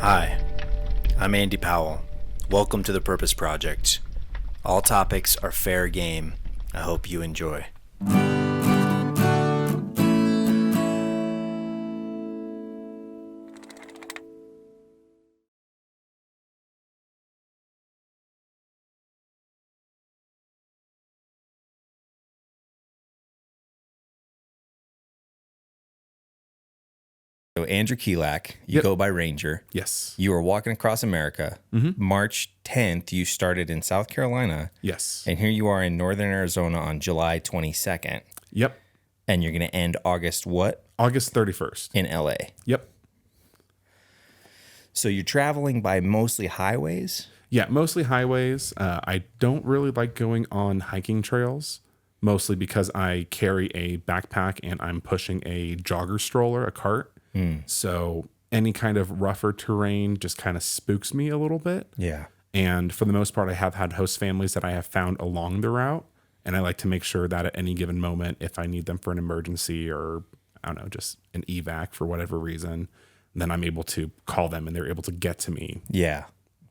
Hi, I'm Andy Powell. Welcome to the Purpose Project. All topics are fair game. I hope you enjoy. So Andrew Kielak, you Yep. go by Ranger. Yes. You were walking across America. March 10th, you started in South Carolina. Yes. And here you are in Northern Arizona on July 22nd. Yep. And you're going to end August what? August 31st. In LA. Yep. So you're traveling by mostly highways? Yeah, mostly highways. I don't really like going on hiking trails, mostly because I carry a backpack and I'm pushing a jogger stroller, a cart. So any kind of rougher terrain just kind of spooks me a little bit. Yeah. And for the most part, I have had host families that I have found along the route. And I like to make sure that at any given moment, if I need them for an emergency or, I don't know, just an evac for whatever reason, then I'm able to call them and they're able to get to me Yeah.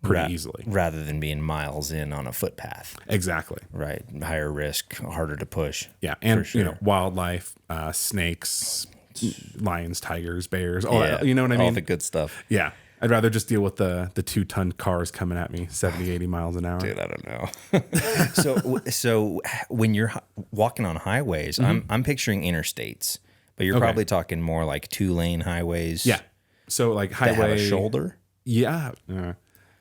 pretty easily. Rather than being miles in on a footpath. Exactly. Right. Higher risk, harder to push. Yeah. And, For sure. wildlife, snakes, lions, tigers, bears, all that, you know what I All mean? the good stuff. Yeah. I'd rather just deal with the 2-ton cars coming at me 70, 80 miles an hour. Dude, I don't know. So when you're walking on highways, I'm picturing interstates, but you're probably talking more like 2-lane highways. Yeah. So like That highway. have a shoulder. Yeah.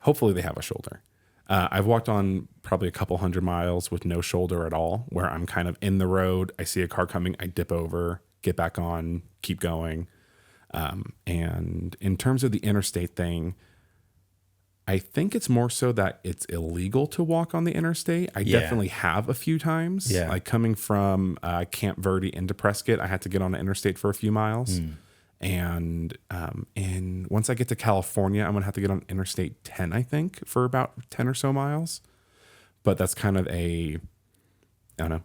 Hopefully they have a shoulder. I've walked on probably a couple 100 miles with no shoulder at all, where I'm kind of in the road. I see a car coming. I dip over, get back on, keep going. And in terms of the interstate thing, I think it's more so that it's illegal to walk on the interstate. I definitely have a few times. Yeah. Like coming from Camp Verde into Prescott, I had to get on the interstate for a few miles. And once I get to California, I'm gonna have to get on Interstate 10, I think, for about 10 or so miles. But that's kind of I don't know.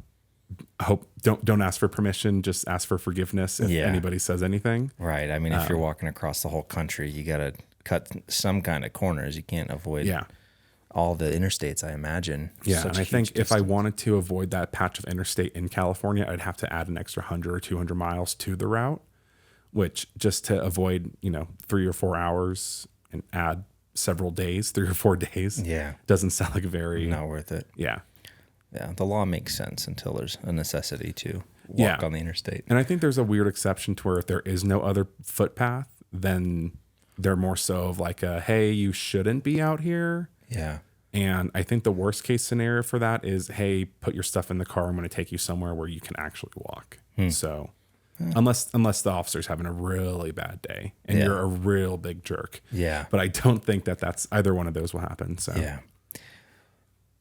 I hope don't ask for permission, just ask for forgiveness if anybody says anything. Right. I mean, if you're walking across the whole country, you got to cut some kind of corners. You can't avoid all the interstates, I imagine. Yeah, Such and a I huge think if I distance. wanted to avoid that patch of interstate in California, I'd have to add an extra 100 or 200 miles to the route, which just to avoid, 3 or 4 hours and add several days, 3 or 4 days, doesn't sound like very Not worth it. Yeah. Yeah. The law makes sense until there's a necessity to walk on the interstate. And I think there's a weird exception to where if there is no other footpath, then they're more so of like hey, you shouldn't be out here. Yeah. And I think the worst case scenario for that is, hey, put your stuff in the car. I'm going to take you somewhere where you can actually walk. So unless the officer's having a really bad day and you're a real big jerk. Yeah. But I don't think that's either one of those will happen. So Yeah.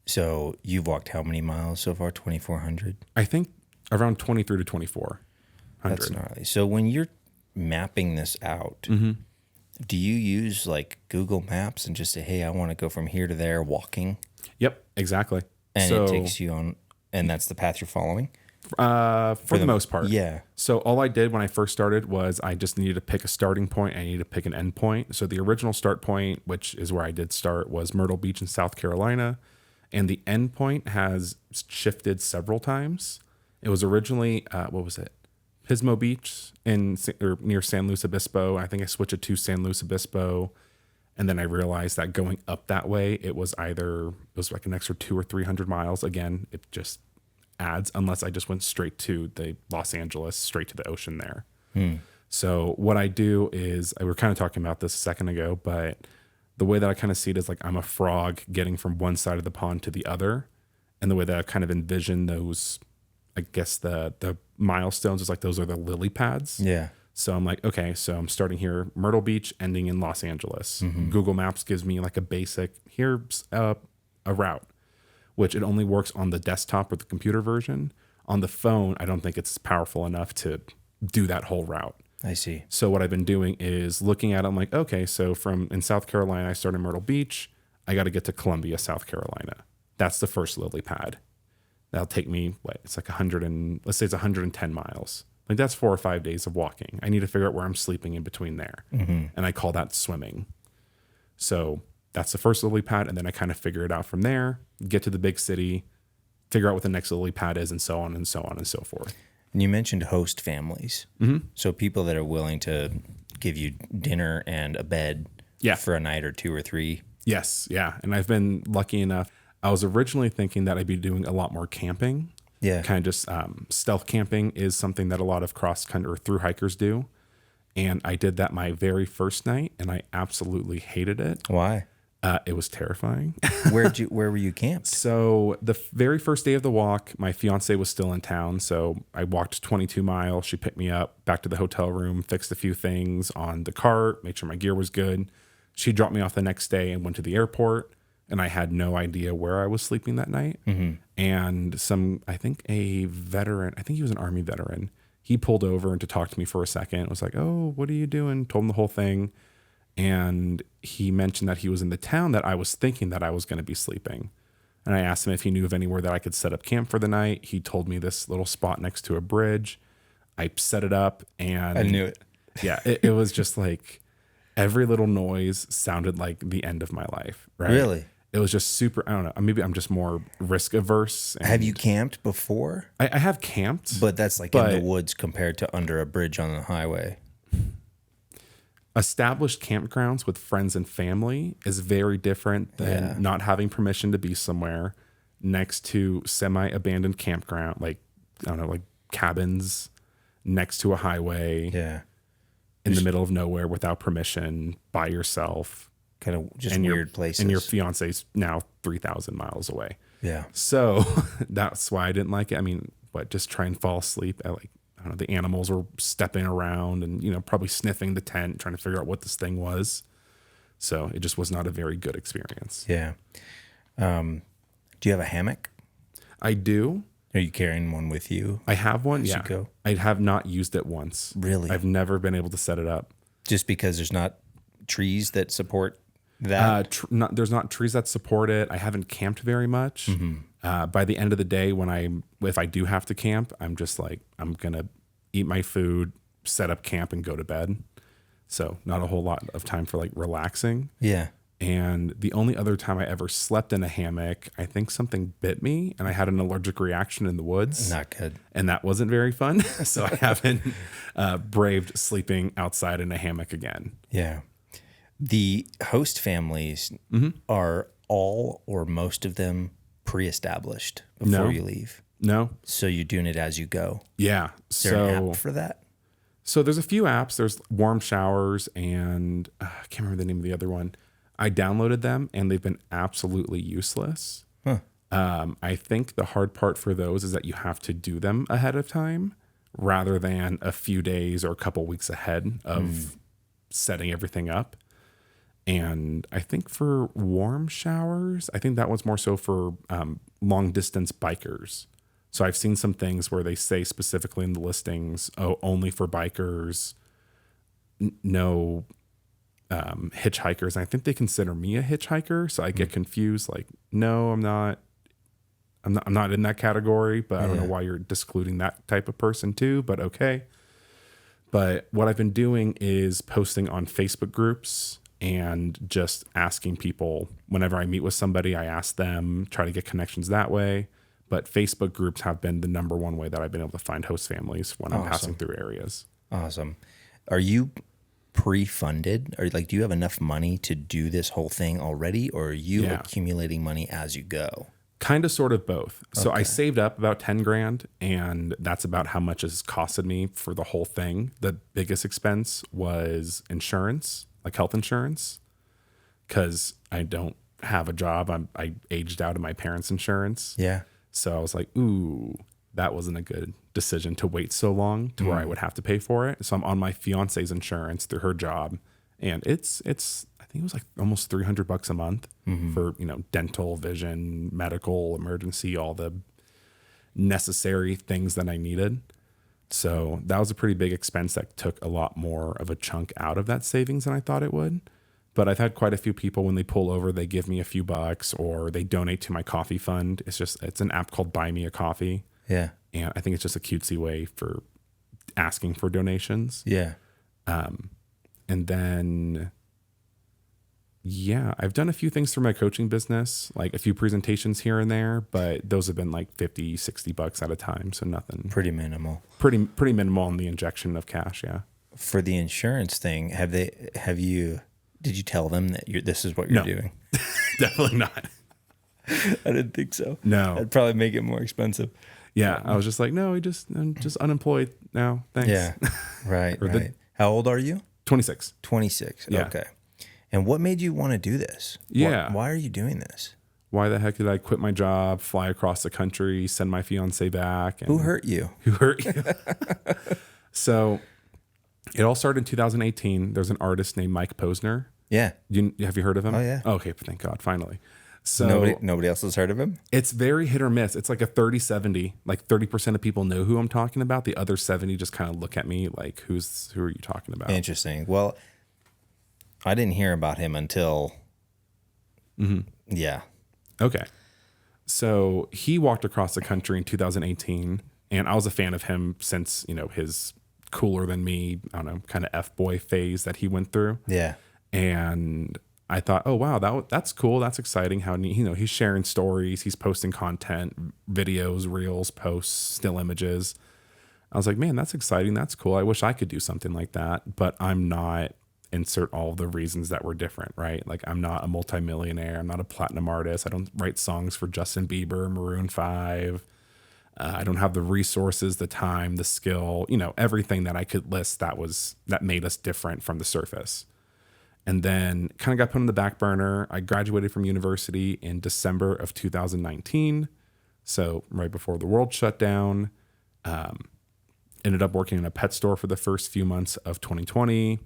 So you've walked how many miles so far? 2,400? I think around 23 to 2400. That's gnarly. So when you're mapping this out, do you use like Google Maps and just say, hey, I want to go from here to there walking? Yep, exactly. And so, it takes you on, and that's the path you're following? for the most part. Yeah. So all I did when I first started was I just needed to pick a starting point. I needed to pick an end point. So the original start point, which is where I did start, was Myrtle Beach in South Carolina. And the end point has shifted several times. It was originally, Pismo Beach near San Luis Obispo. I think I switched it to San Luis Obispo. And then I realized that going up that way, it was like an extra 200 or 300 miles. Again, it just adds, unless I just went straight to the Los Angeles, straight to the ocean there. So what I do is, we were kind of talking about this a second ago, but the way that I kind of see it is like I'm a frog getting from one side of the pond to the other. And the way that I kind of envision those, I guess the milestones is like those are the lily pads. Yeah. So I'm like, okay, so I'm starting here, Myrtle Beach, ending in Los Angeles. Google Maps gives me like a basic, here's a route, which it only works on the desktop or the computer version. On the phone, I don't think it's powerful enough to do that whole route. I see. So what I've been doing is looking at it, I'm like, okay, so in South Carolina, I started Myrtle Beach. I got to get to Columbia, South Carolina. That's the first lily pad. That'll take me, it's like let's say it's 110 miles. Like that's 4 or 5 days of walking. I need to figure out where I'm sleeping in between there. And I call that swimming. So that's the first lily pad. And then I kind of figure it out from there, get to the big city, figure out what the next lily pad is, and so on and so on and so forth. And you mentioned host families. Mm-hmm. So people that are willing to give you dinner and a bed for a night or 2 or 3. Yes. Yeah. And I've been lucky enough. I was originally thinking that I'd be doing a lot more camping. Yeah. Kind of just stealth camping is something that a lot of cross country or through hikers do. And I did that my very first night, and I absolutely hated it. Why? It was terrifying. Where were you camped? So the very first day of the walk, my fiance was still in town. So I walked 22 miles. She picked me up back to the hotel room, fixed a few things on the cart, made sure my gear was good. She dropped me off the next day and went to the airport. And I had no idea where I was sleeping that night. Mm-hmm. And I think a veteran, I think he was an Army veteran. He pulled over and to talk to me for a second. Was like, "Oh, what are you doing?" Told him the whole thing. And he mentioned that he was in the town that I was thinking that I was going to be sleeping. And I asked him if he knew of anywhere that I could set up camp for the night. He told me this little spot next to a bridge. I set it up, and I knew it. Yeah, it was just like every little noise sounded like the end of my life. Right? Really? It was just super, I don't know, maybe I'm just more risk averse. Have you camped before? I have camped. But that's in the woods compared to under a bridge on the highway. Established campgrounds with friends and family is very different than not having permission to be somewhere next to semi-abandoned campground, like, I don't know, like cabins next to a highway. Yeah. In the middle of nowhere without permission, by yourself. Kind of just weird places. And your fiance's now 3,000 miles away. Yeah. So that's why I didn't like it. I mean, just try and fall asleep. I don't know, the animals were stepping around and, probably sniffing the tent, trying to figure out what this thing was. So it just was not a very good experience. Yeah. Do you have a hammock? I do. Are you carrying one with you? I have one. As Yeah. you go? I have not used it once. Really? I've never been able to set it up. Just because there's not trees that support that? There's not trees that support it. I haven't camped very much. Mm-hmm. By the end of the day, if I do have to camp, I'm just like, I'm going to eat my food, set up camp, and go to bed. So not a whole lot of time for relaxing. Yeah. And the only other time I ever slept in a hammock, I think something bit me and I had an allergic reaction in the woods. Not good. And that wasn't very fun. So I haven't braved sleeping outside in a hammock again. Yeah. The host families are all or most of them pre-established before you leave. No. So you're doing it as you go. Yeah. Is there an app for that? So there's a few apps. There's Warm Showers and I can't remember the name of the other one. I downloaded them and they've been absolutely useless. Huh. I think the hard part for those is that you have to do them ahead of time rather than a few days or a couple weeks ahead of setting everything up. And I think for Warm Showers, I think that one's more so for long distance bikers. So I've seen some things where they say specifically in the listings, only for bikers, no hitchhikers. And I think they consider me a hitchhiker. So I get confused. Like, no, I'm not in that category, but I don't know why you're excluding that type of person too, but okay. But what I've been doing is posting on Facebook groups and just asking people whenever I meet with somebody, I ask them, try to get connections that way. But Facebook groups have been the number one way that I've been able to find host families when I'm passing through areas. Awesome. Are you pre-funded? Or do you have enough money to do this whole thing already? Or are you accumulating money as you go? Kind of, sort of both. So I saved up about 10 grand and that's about how much it's costed me for the whole thing. The biggest expense was insurance, like health insurance, because I don't have a job. I aged out of my parents' insurance. Yeah. So I was like, ooh, that wasn't a good decision to wait so long to where I would have to pay for it. So I'm on my fiance's insurance through her job. And it's I think it was like almost $300 a month for, dental, vision, medical, emergency, all the necessary things that I needed. So that was a pretty big expense that took a lot more of a chunk out of that savings than I thought it would. But I've had quite a few people when they pull over, they give me a few bucks or they donate to my coffee fund. It's an app called Buy Me a Coffee. Yeah. And I think it's just a cutesy way for asking for donations. Yeah. And then Yeah, I've done a few things through my coaching business, like a few presentations here and there, but those have been like 50, $60 at a time. So nothing Pretty minimal. pretty minimal on the injection of cash. Yeah. For the insurance thing, did you tell them that this is what you're No. doing? Definitely not. I didn't think so. No. That'd probably make it more expensive. Yeah. I was just like, no, I'm just unemployed now. Thanks. Yeah. Right. Or the- Right. How old are you? 26. 26. Yeah. Okay. And what made you want to do this? Yeah. Why are you doing this? Why the heck did I quit my job, fly across the country, send my fiance back? And Who hurt you? Who hurt you? So it all started in 2018. There's an artist named Mike Posner. Yeah. Have you heard of him? Oh, yeah. Okay, thank God, finally. So Nobody else has heard of him? it's very hit or miss. It's like a 30-70. Like 30% of people know who I'm talking about. The other 70 just kind of look at me like, who are you talking about? Interesting. Well, I didn't hear about him until, yeah. Okay. So he walked across the country in 2018, and I was a fan of him since, his cooler than me, I don't know, kind of F-boy phase that he went through. Yeah. And I thought, oh, wow, that's cool. That's exciting how, he's sharing stories. He's posting content, videos, reels, posts, still images. I was like, man, that's exciting. That's cool. I wish I could do something like that, but I'm not, insert all the reasons that were different, right? Like I'm not a multimillionaire. I'm not a platinum artist. I don't write songs for Justin Bieber, Maroon 5. I don't have the resources, the time, the skill, everything that I could list that made us different from the surface. And then kind of got put on the back burner. I graduated from university in December of 2019. So right before the world shut down. Ended up working in a pet store for the first few months of 2020.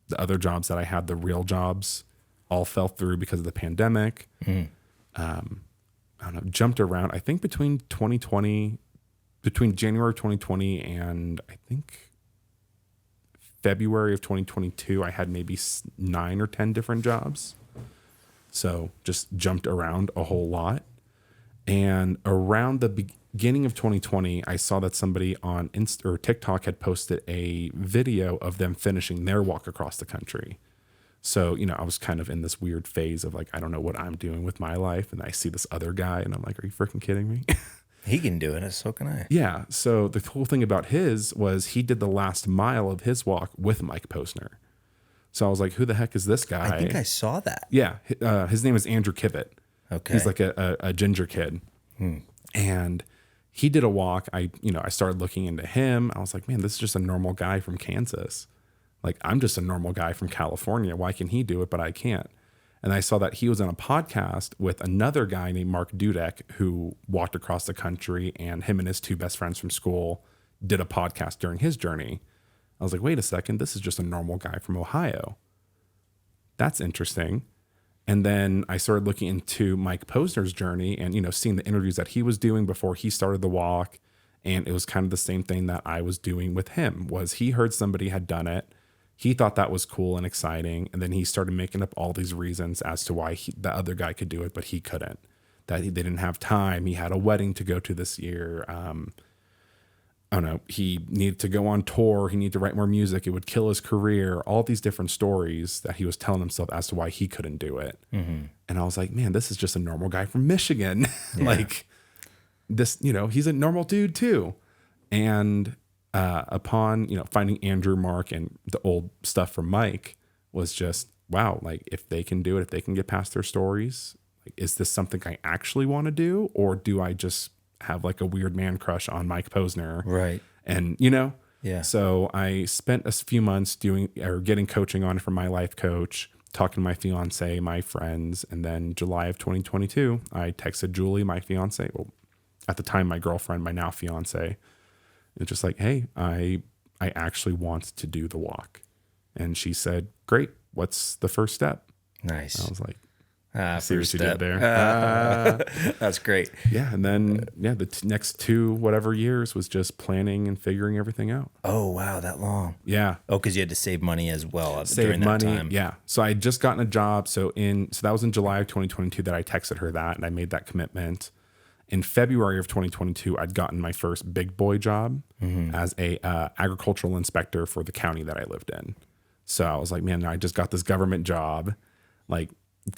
The other jobs that I had, the real jobs, all fell through because of the pandemic. I don't know, jumped around. I think between January of 2020 and I think February of 2022, I had maybe 9 or 10 different jobs. So just jumped around a whole lot. And around the beginning of 2020, I saw that somebody on Insta or TikTok had posted a video of them finishing their walk across the country. So, I was kind of in this weird phase of like, I don't know what I'm doing with my life. And I see this other guy and I'm like, are you freaking kidding me? He can do it, so can I. Yeah. So the cool thing about his was he did the last mile of his walk with Mike Posner. So I was like, who the heck is this guy? I think I saw that. Yeah. His name is Andrew Kivett. Okay. He's like a ginger kid. And he did a walk. I started looking into him. I was like, man, this is just a normal guy from Kansas. Like, I'm just a normal guy from California. Why can he do it, but I can't? And I saw that he was on a podcast with another guy named Mark Dudek who walked across the country, and him and his 2 best friends from school did a podcast during his journey. I was like, wait a second, this is just a normal guy from Ohio. That's interesting. And then I started looking into Mike Posner's journey and, seeing the interviews that he was doing before he started the walk. And it was kind of the same thing that I was doing with him. Was he heard somebody had done it. He thought that was cool and exciting. And then he started making up all these reasons as to why the other guy could do it, but he couldn't. That they didn't have time. He had a wedding to go to this year. I don't know. He needed to go on tour. He needed to write more music. It would kill his career. All these different stories that he was telling himself as to why he couldn't do it. And I was like, man, this is just a normal guy from Michigan. Yeah. Like this, he's a normal dude too. And upon, finding Andrew, Mark, and the old stuff from Mike was just, wow, like if they can do it, if they can get past their stories, like, is this something I actually want to do? Or do I just have like a weird man crush on Mike Posner? Right. And, Yeah. So I spent a few months getting coaching on it from my life coach, talking to my fiance, my friends. And then July of 2022, I texted Julie, my fiance, well, at the time, my girlfriend, my now fiance, and just like, hey, I actually want to do the walk. And she said, great. What's the first step? Nice. I was like, First see what you step. did there. That's great. Yeah. And then, the next 2 whatever years was just planning and figuring everything out. Oh, wow. That long. Yeah. Oh, because you had to save money as well Save during money. that time. Yeah. So I had just gotten a job. So that was in July of 2022 that I texted her that, and I made that commitment. In February of 2022, I'd gotten my first big boy job as a agricultural inspector for the county that I lived in. So I was like, man, I just got this government job. Like,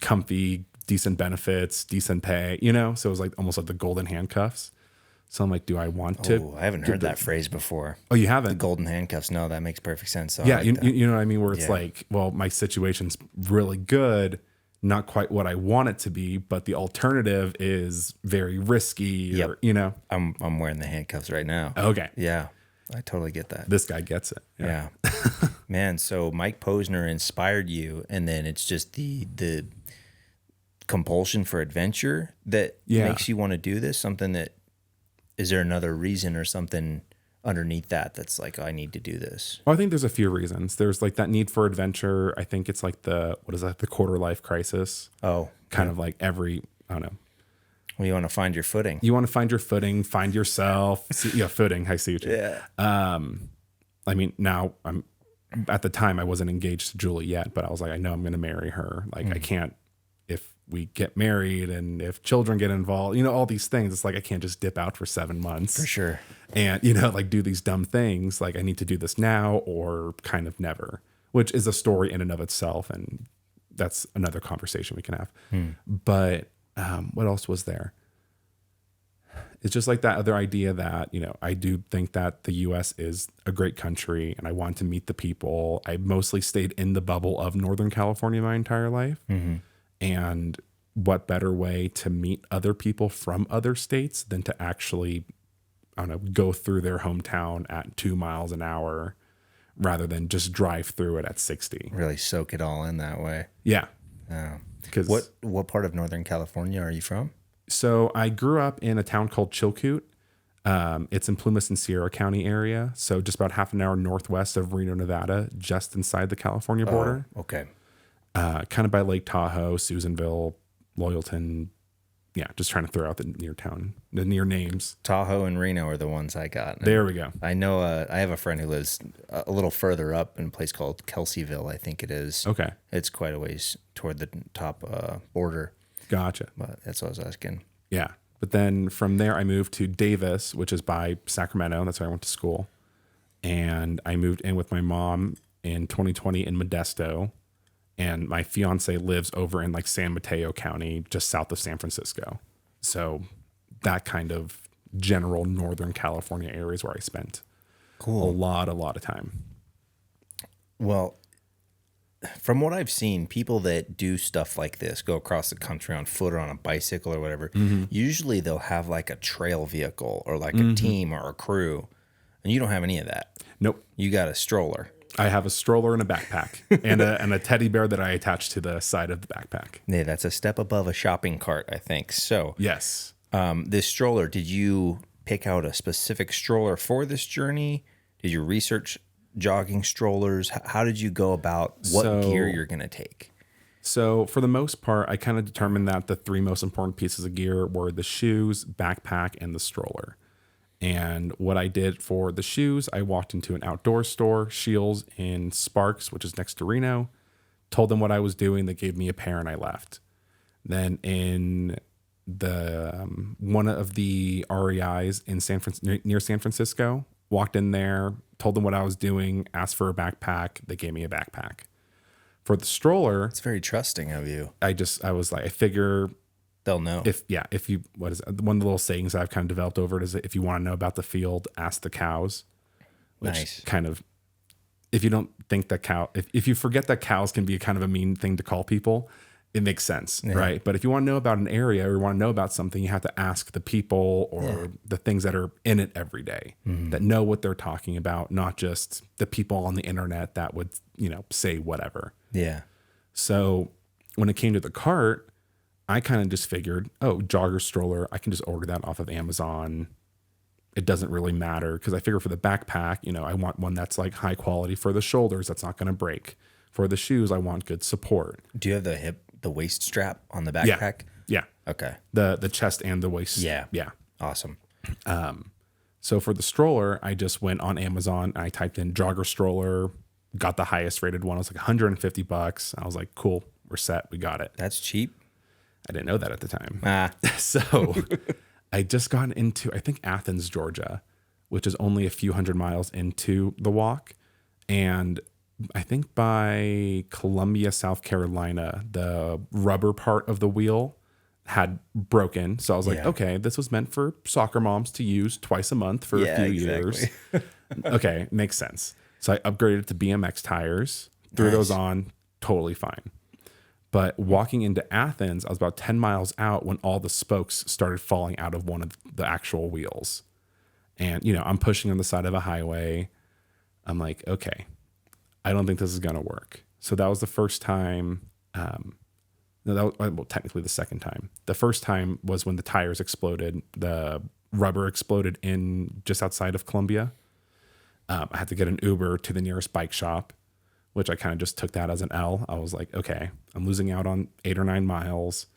comfy, decent benefits, decent pay, you know? So it was like almost like the golden handcuffs. So I'm like, do I want to? Oh, I haven't heard that phrase before. Oh, you The haven't? golden handcuffs. No, that makes perfect sense. So I Yeah, like you, that. you know what I mean? Where it's Yeah. like, well, my situation's really good, not quite what I want it to be, but the alternative is very risky, or, Yep. you know? I'm wearing the handcuffs right now. Okay. Yeah, I totally get that. This guy gets it. Yeah. Man, so Mike Posner inspired you, and then it's just the compulsion for adventure that Yeah. makes you want to do this? Something that, is there another reason or something underneath that that's like, I need to do this? Well, I think there's a few reasons. There's like that need for adventure. I think it's like the quarter life crisis. Oh, Kind of like I don't know. well, you want to find your footing. You want to find your footing, find yourself. Footing. I see what you mean. Yeah. I mean, now at the time I wasn't engaged to Julie yet, but I was like, I know I'm going to marry her. Like I can't, if we get married and if children get involved, you know, all these things, it's like, I can't just dip out for 7 months. For sure. And, you know, like do these dumb things. Like I need to do this now or kind of never, which is a story in and of itself. And that's another conversation we can have. But what else was there? It's just like that other idea that, you know, I do think that the U.S. is a great country and I want to meet the people. I mostly stayed in the bubble of Northern California my entire life. And what better way to meet other people from other states than to actually, I don't know, go through their hometown at 2 miles an hour rather than just drive through it at 60. Really soak it all in that way. Yeah. Oh. 'Cause- What part of Northern California are you from? So I grew up in a town called Chilkoot. It's in Plumas and Sierra County area. So just about half an hour northwest of Reno, Nevada, just inside the California border. Oh, okay. Kind of by Lake Tahoe, Susanville, Loyalton. Yeah, just trying to throw out the near names. Tahoe and Reno are the ones I got. And There we go. I know I have a friend who lives a little further up in a place called Kelseyville, I think it is. Okay, It's quite a ways toward the top border, gotcha. but that's what I was asking. Yeah. But then from there, I moved to Davis, which is by Sacramento. That's where I went to school. And I moved in with my mom in 2020 in Modesto. And my fiance lives over in like San Mateo County, just south of San Francisco. So that kind of general Northern California area is where I spent a lot of time. Well, from what I've seen, people that do stuff like this, go across the country on foot or on a bicycle or whatever, usually they'll have like a trail vehicle or like a team or a crew. And you don't have any of that. Nope. You got a stroller. I have a stroller and a backpack and a teddy bear that I attach to the side of the backpack. Yeah, that's a step above a shopping cart, I think. So, Yes. this stroller, did you pick out a specific stroller for this journey? Did you research jogging strollers? How did you go about what gear you're going to take? So for the most part, I kind of determined that the 3 most important pieces of gear were the shoes, backpack, and the stroller. And what I did for the shoes, I walked into an outdoor store, Shields in Sparks, which is next to Reno, told them what I was doing. They gave me a pair and I left. Then in the one of the REIs in near San Francisco, walked in there, told them what I was doing, asked for a backpack. They gave me a backpack. For the stroller, It's very trusting of you. I was like, I figure They'll know. one of the little sayings I've kind of developed over it is that if you want to know about the field, ask the cows. Which Nice. kind of, if you don't think that if you forget that cows can be kind of a mean thing to call people, it makes sense, right? But if you want to know about an area or you want to know about something, you have to ask the people or the things that are in it every day that know what they're talking about, not just the people on the internet that would, say whatever. Yeah. So when it came to the cart, I kind of just figured, jogger stroller, I can just order that off of Amazon. It doesn't really matter because I figure for the backpack, I want one that's like high quality for the shoulders. That's not going to break. For the shoes, I want good support. Do you have the waist strap on the backpack? Yeah. Okay. The chest and the waist. Yeah. Yeah. Awesome. So for the stroller, I just went on Amazon and I typed in jogger stroller, got the highest rated one. It was like $150. I was like, cool, we're set. We got it. That's cheap. I didn't know that at the time. Ah. So I just got into, I think, Athens, Georgia, which is only a few hundred miles into the walk. And I think by Columbia, South Carolina, the rubber part of the wheel had broken. So I was like, Yeah. okay, this was meant for soccer moms to use twice a month for a few years. Okay, makes sense. So I upgraded to BMX tires, threw those on, totally fine. But walking into Athens, I was about 10 miles out when all the spokes started falling out of one of the actual wheels. And, I'm pushing on the side of a highway. I'm like, okay, I don't think this is going to work. So that was the first time. No, that was, well, technically the second time. The first time was when the tires exploded. The rubber exploded in just outside of Columbia. I had to get an Uber to the nearest bike shop, which I kind of just took that as an L. I was like, okay, I'm losing out on 8 or 9 miles.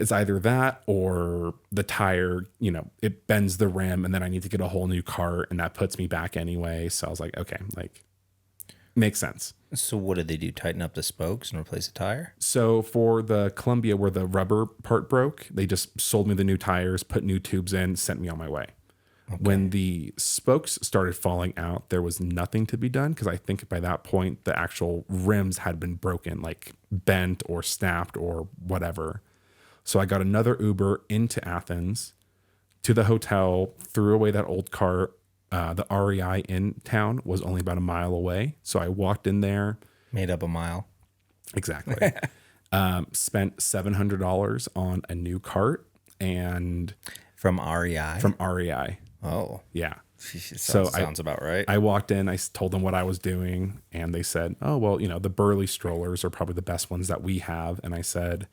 It's either that or the tire, it bends the rim and then I need to get a whole new cart and that puts me back anyway. So I was like, okay, makes sense. So what did they do? Tighten up the spokes and replace the tire? So for the Columbia where the rubber part broke, they just sold me the new tires, put new tubes in, sent me on my way. Okay. When the spokes started falling out, there was nothing to be done because I think by that point, the actual rims had been broken, like bent or snapped or whatever. So I got another Uber into Athens to the hotel, threw away that old cart. The REI in town was only about a mile away. So I walked in there. Made up a mile. Exactly. Spent $700 on a new cart and From REI? From REI. Oh. Yeah. Sounds about right. I walked in, I told them what I was doing, and they said, oh, well, the Burley strollers are probably the best ones that we have. And I said,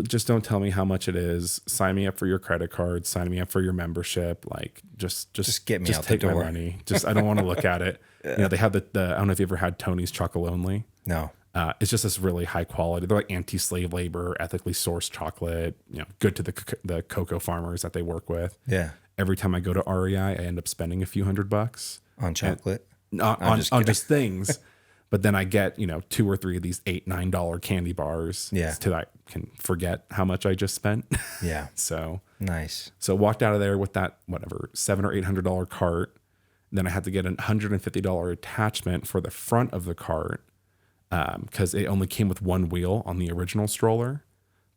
just don't tell me how much it is. Sign me up for your credit card. Sign me up for your membership. Like, just get me out take the door. my money. I don't want to look at it. They have the I don't know if you ever had Tony's Chocolate Only. No. It's just this really high quality. They're like anti-slave labor, ethically sourced chocolate. Good to the cocoa farmers that they work with. Yeah. Every time I go to REI, I end up spending a few $100 on chocolate. On just things. But then I get, 2 or 3 of these $8, $9 candy bars. Yeah. So that I can forget how much I just spent. Yeah. So nice. So walked out of there with that, whatever, $700 or $800 cart. Then I had to get an $150 attachment for the front of the cart because it only came with one wheel on the original stroller.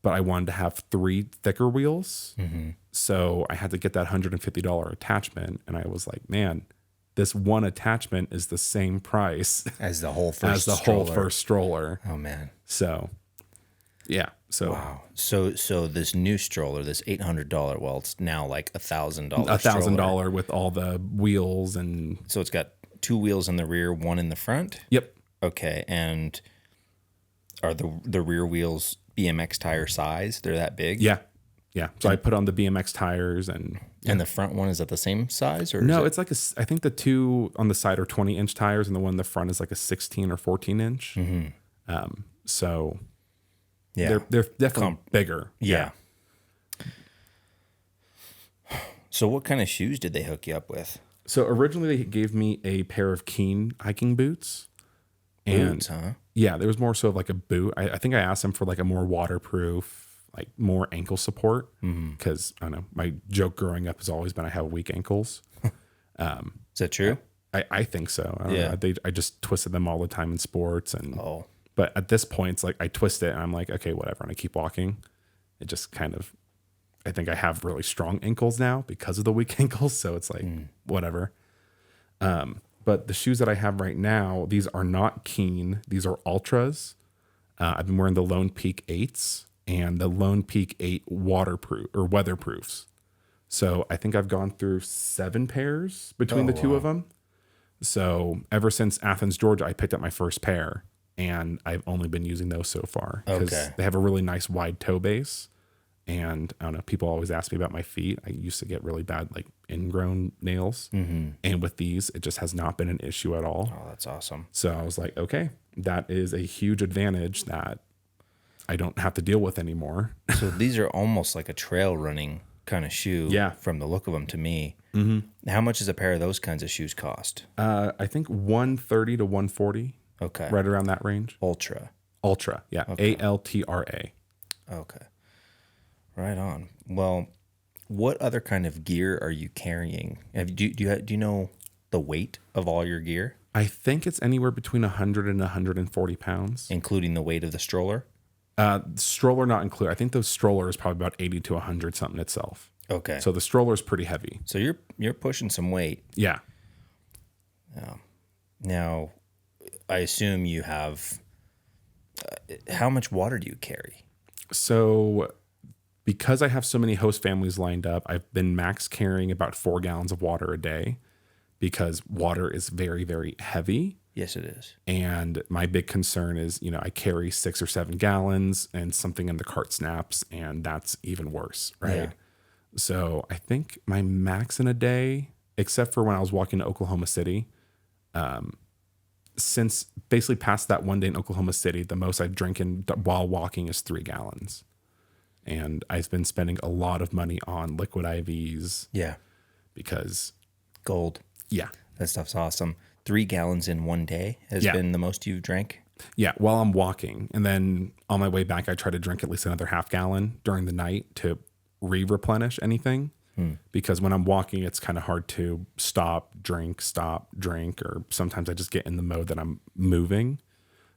But I wanted to have 3 thicker wheels. Mm-hmm. So I had to get that $150 attachment. And I was like, man, this one attachment is the same price as the whole first stroller. Oh man. So yeah. So wow. So this new stroller, this $800, well, it's now like $1,000. $1,000 with all the wheels and so it's got 2 wheels in the rear, 1 in the front. Yep. Okay. And are the rear wheels BMX tire size? They're that big? Yeah. Yeah. So I put on the BMX tires and the front one, is that the same size or no, it's like I think the 2 on the side are 20-inch tires and the one in the front is like a 16 or 14-inch. Mm-hmm. So yeah, they're definitely bigger. Yeah. So what kind of shoes did they hook you up with? So originally they gave me a pair of Keen hiking boots. Boots, huh? Yeah, there was more so of like a boot. I think I asked them for like a more waterproof, like more ankle support because I don't know. My joke growing up has always been I have weak ankles. Is that true? I think so. I don't know. I just twisted them all the time in sports but at this point it's like I twist it and I'm like, okay, whatever, and I keep walking. It just kind of, I think I have really strong ankles now because of the weak ankles. So it's like whatever. But the shoes that I have right now, these are not Keen. These are Ultras. I've been wearing the Lone Peak 8s and the Lone Peak 8 waterproof or weatherproofs. So I think I've gone through 7 pairs between the two of them. So ever since Athens, Georgia, I picked up my first pair and I've only been using those so far because they have a really nice wide toe base. And I don't know, people always ask me about my feet. I used to get really bad, like ingrown nails. Mm-hmm. And with these, it just has not been an issue at all. Oh, that's awesome. So I was like, okay, that is a huge advantage that I don't have to deal with anymore. So these are almost like a trail running kind of shoe from the look of them to me. Mm-hmm. How much does a pair of those kinds of shoes cost? I think $130 to $140. Okay. Right around that range. Ultra, yeah. Okay. ALTRA. Okay. Right on. Well, what other kind of gear are you carrying? Do you know the weight of all your gear, I think it's anywhere between 100 and 140 pounds. including the weight of the stroller? Stroller not included. I think the stroller is probably about 80 to 100 something itself. Okay. So the stroller is pretty heavy. So you're pushing some weight. Yeah. Now, I assume you have. How much water do you carry? So because I have so many host families lined up, I've been max carrying about 4 gallons of water a day because water is very, very heavy. Yes, it is. And my big concern is, I carry 6 or 7 gallons and something in the cart snaps, and that's even worse, right? Yeah. So I think my max in a day, except for when I was walking to Oklahoma City, since basically past that one day in Oklahoma City, the most I've drinking while walking is 3 gallons. And I've been spending a lot of money on liquid IVs. Yeah. Because Gold. yeah. That stuff's awesome. 3 gallons in one day has been the most you've drank? Yeah, while I'm walking. And then on my way back, I try to drink at least another half gallon during the night to replenish anything. Because when I'm walking, it's kind of hard to stop, drink, or sometimes I just get in the mode that I'm moving.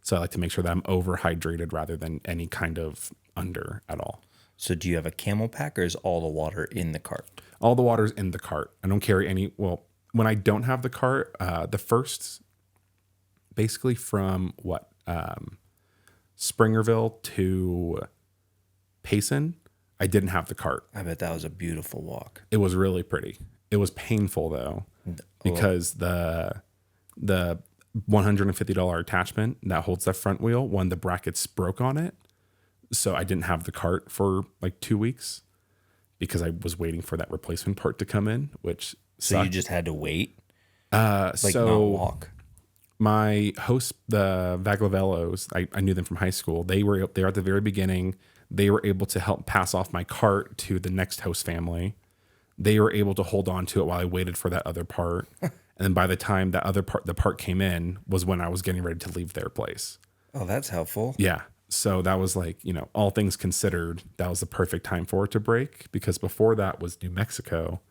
So I like to make sure that I'm overhydrated rather than any kind of under at all. So do you have a camel pack or is all the water in the cart? All the water's in the cart. I don't carry any. Well, when I don't have the cart, the first, basically from Springerville to Payson, I didn't have the cart. I bet that was a beautiful walk. It was really pretty. It was painful though, because the $150 attachment that holds that front wheel, one of the brackets broke on it. So I didn't have the cart for like 2 weeks because I was waiting for that replacement part to come in, which So sucked. you just had to wait? Not walk? My host, the Vaglavellos, I knew them from high school. They were there at the very beginning. They were able to help pass off my cart to the next host family. They were able to hold on to it while I waited for that other part. And then by the time that other part, the part came in, was when I was getting ready to leave their place. Oh, that's helpful. Yeah. So that was like, all things considered, that was the perfect time for it to break, because before that was New Mexico.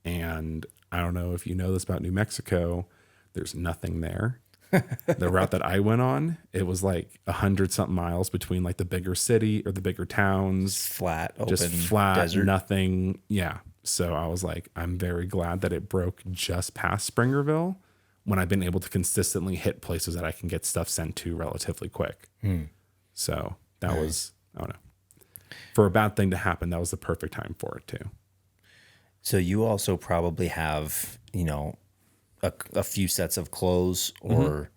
And I don't know if you know this about New Mexico, there's nothing there. The route that I went on, it was like 100-something miles between like the bigger city or the bigger towns. Flat, open, just flat, desert. nothing. Yeah. So I was like, I'm very glad that it broke just past Springerville when I've been able to consistently hit places that I can get stuff sent to relatively quick. So that was, I don't know, for a bad thing to happen, that was the perfect time for it too. So you also probably have, a few sets of clothes, or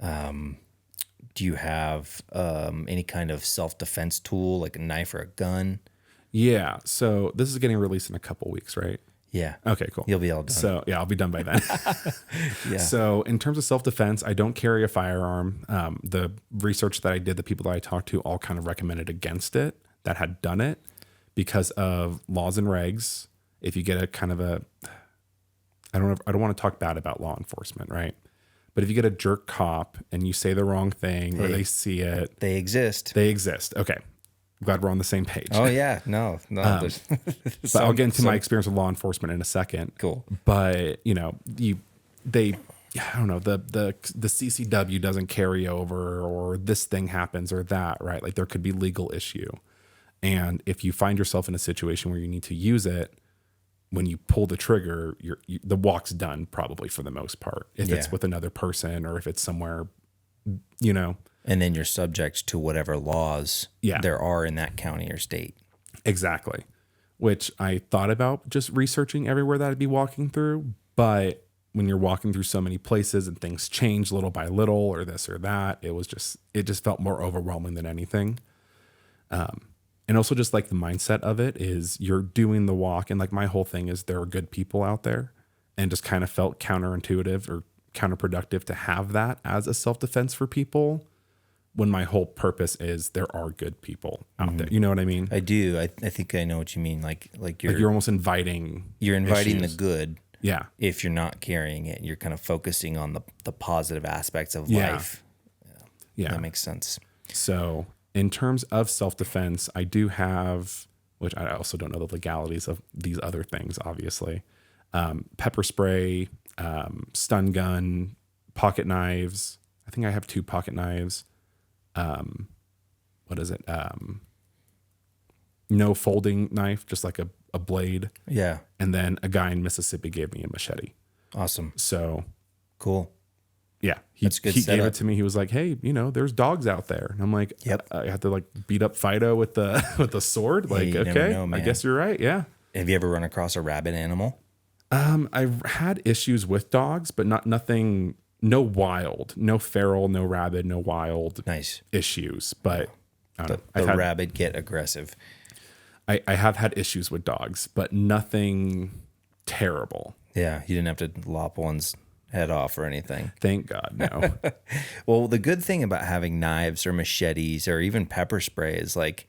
do you have any kind of self-defense tool like a knife or a gun? Yeah. So this is getting released in a couple weeks, right? Yeah. Okay, cool. You'll be all done. So yeah, I'll be done by then. Yeah. So in terms of self-defense, I don't carry a firearm. The research that I did, the people that I talked to all kind of recommended against it that had done it because of laws and regs. If you get a kind of a, I don't want to talk bad about law enforcement, right? But if you get a jerk cop and you say the wrong thing or they see it, They exist. Okay. I'm glad we're on the same page. Oh yeah. No. There's But I'll get into my experience with law enforcement in a second. Cool. But I don't know, the CCW doesn't carry over, or this thing happens or that, right? Like there could be legal issue. And if you find yourself in a situation where you need to use it, when you pull the trigger, the walk's done probably for the most part. If it's with another person or if it's somewhere, And then you're subject to whatever laws there are in that county or state. Exactly. Which I thought about just researching everywhere that I'd be walking through. But when you're walking through so many places and things change little by little or this or that, it just felt more overwhelming than anything. And also just like the mindset of it is you're doing the walk. And like my whole thing is there are good people out there, and just kind of felt counterintuitive or counterproductive to have that as a self-defense for people, when my whole purpose is there are good people out there. You know what I mean? I do. I think I know what you mean. Like You're almost inviting. You're inviting issues. the good. Yeah. If you're not carrying it, you're kind of focusing on the positive aspects of life. Yeah. That makes sense. So in terms of self-defense, I do have, which I also don't know the legalities of these other things, obviously, pepper spray, stun gun, pocket knives. I think I have 2 pocket knives. What is it? No folding knife, just like a blade. Yeah. And then a guy in Mississippi gave me a machete. Awesome. So Cool. yeah, That's good he gave setup. it to me. He was like, "Hey, there's dogs out there." And I'm like, Yep. I have to like beat up Fido with the with the sword. Like, you never okay, know, I man. guess you're right. Yeah. Have you ever run across a rabid animal? I've had issues with dogs, but nothing, no wild, no feral, no rabid, no wild Nice. issues. But I don't know. The rabid get aggressive. I have had issues with dogs, but nothing terrible. Yeah. You didn't have to lop one's head off or anything. Thank God, no. Well, the good thing about having knives or machetes or even pepper spray is like,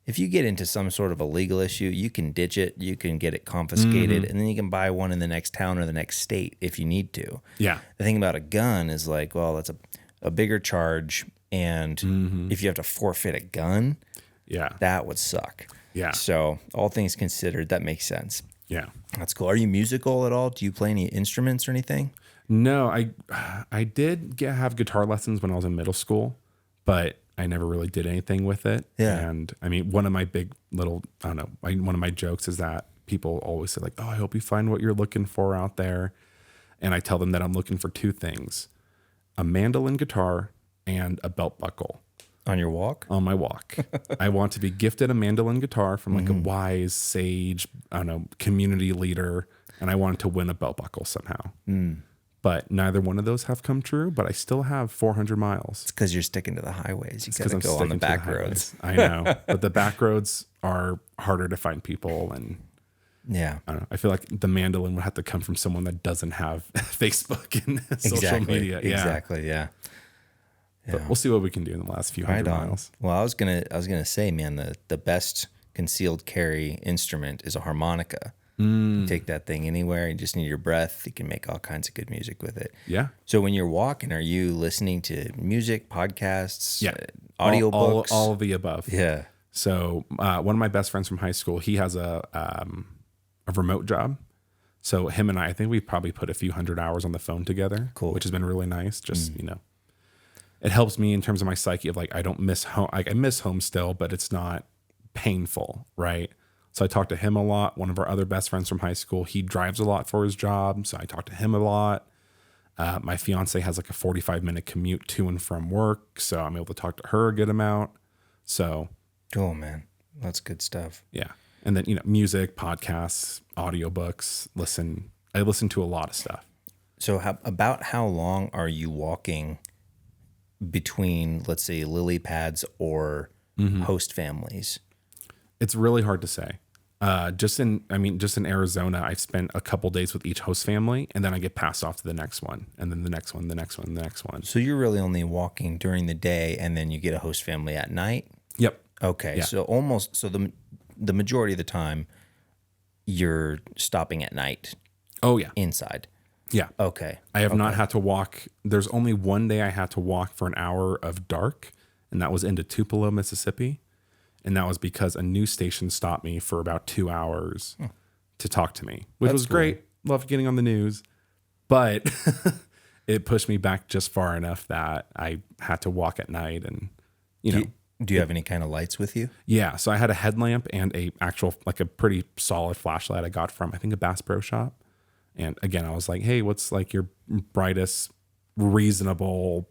if you get into some sort of a legal issue, you can ditch it, you can get it confiscated, and then you can buy one in the next town or the next state if you need to. Yeah. The thing about a gun is like, well, that's a bigger charge, and if you have to forfeit a gun, Yeah. that would suck. Yeah. So all things considered, that makes sense. Yeah. That's cool. Are you musical at all? Do you play any instruments or anything? No, I did have guitar lessons when I was in middle school, but I never really did anything with it. Yeah. And I mean, one of my big little, I don't know, one of my jokes is that people always say like, "Oh, I hope you find what you're looking for out there." And I tell them that I'm looking for 2 things: a mandolin guitar and a belt buckle On your walk? on my walk. I want to be gifted a mandolin guitar from like a wise sage, I don't know, community leader, and I wanted to win a belt buckle somehow. But neither one of those have come true, but I still have 400 miles. It's because you're sticking to the highways. You got Because to I'm go on the sticking to back highways. roads. I know, but the back roads are harder to find people, and Yeah. I don't know. I feel like the mandolin would have to come from someone that doesn't have Facebook and social media. Yeah. Exactly. Yeah. But we'll see what we can do in the last few Right hundred on. miles. Well, I was gonna say, man, the best concealed carry instrument is a harmonica. You take that thing anywhere. You just need your breath. You can make all kinds of good music with it. Yeah. So when you're walking, are you listening to music, podcasts, Yeah. audiobooks? All of the above. Yeah. So one of my best friends from high school, he has a remote job. So him and I think we've probably put a few hundred hours on the phone together, Cool. which has been really nice. Just, it helps me in terms of my psyche of like, I don't miss home. Like, I miss home still, but it's not painful. Right. So I talk to him a lot. One of our other best friends from high school, he drives a lot for his job. So I talk to him a lot. My fiance has like a 45-minute commute to and from work. So I'm able to talk to her a good amount. So Oh man, that's good stuff. yeah. And then, music, podcasts, audiobooks, I listen to a lot of stuff. So about how long are you walking between, let's say, lily pads or host families? It's really hard to say. Just in Arizona, I've spent a couple days with each host family, and then I get passed off to the next one, and then the next one, the next one, the next one. So you're really only walking during the day, and then you get a host family at night? Yep. Okay. Yeah. So the majority of the time you're stopping at night Oh yeah. inside. Yeah. Okay. I have not had to walk. There's only one day I had to walk for an hour of dark, and that was into Tupelo, Mississippi. And that was because a news station stopped me for about 2 hours to talk to me, which was great. Loved getting on the news. But it pushed me back just far enough that I had to walk at night and, Do you have any kind of lights with you? Yeah. So I had a headlamp and a pretty solid flashlight I got from, I think, a Bass Pro Shop. And again, I was like, hey, what's like your brightest, reasonable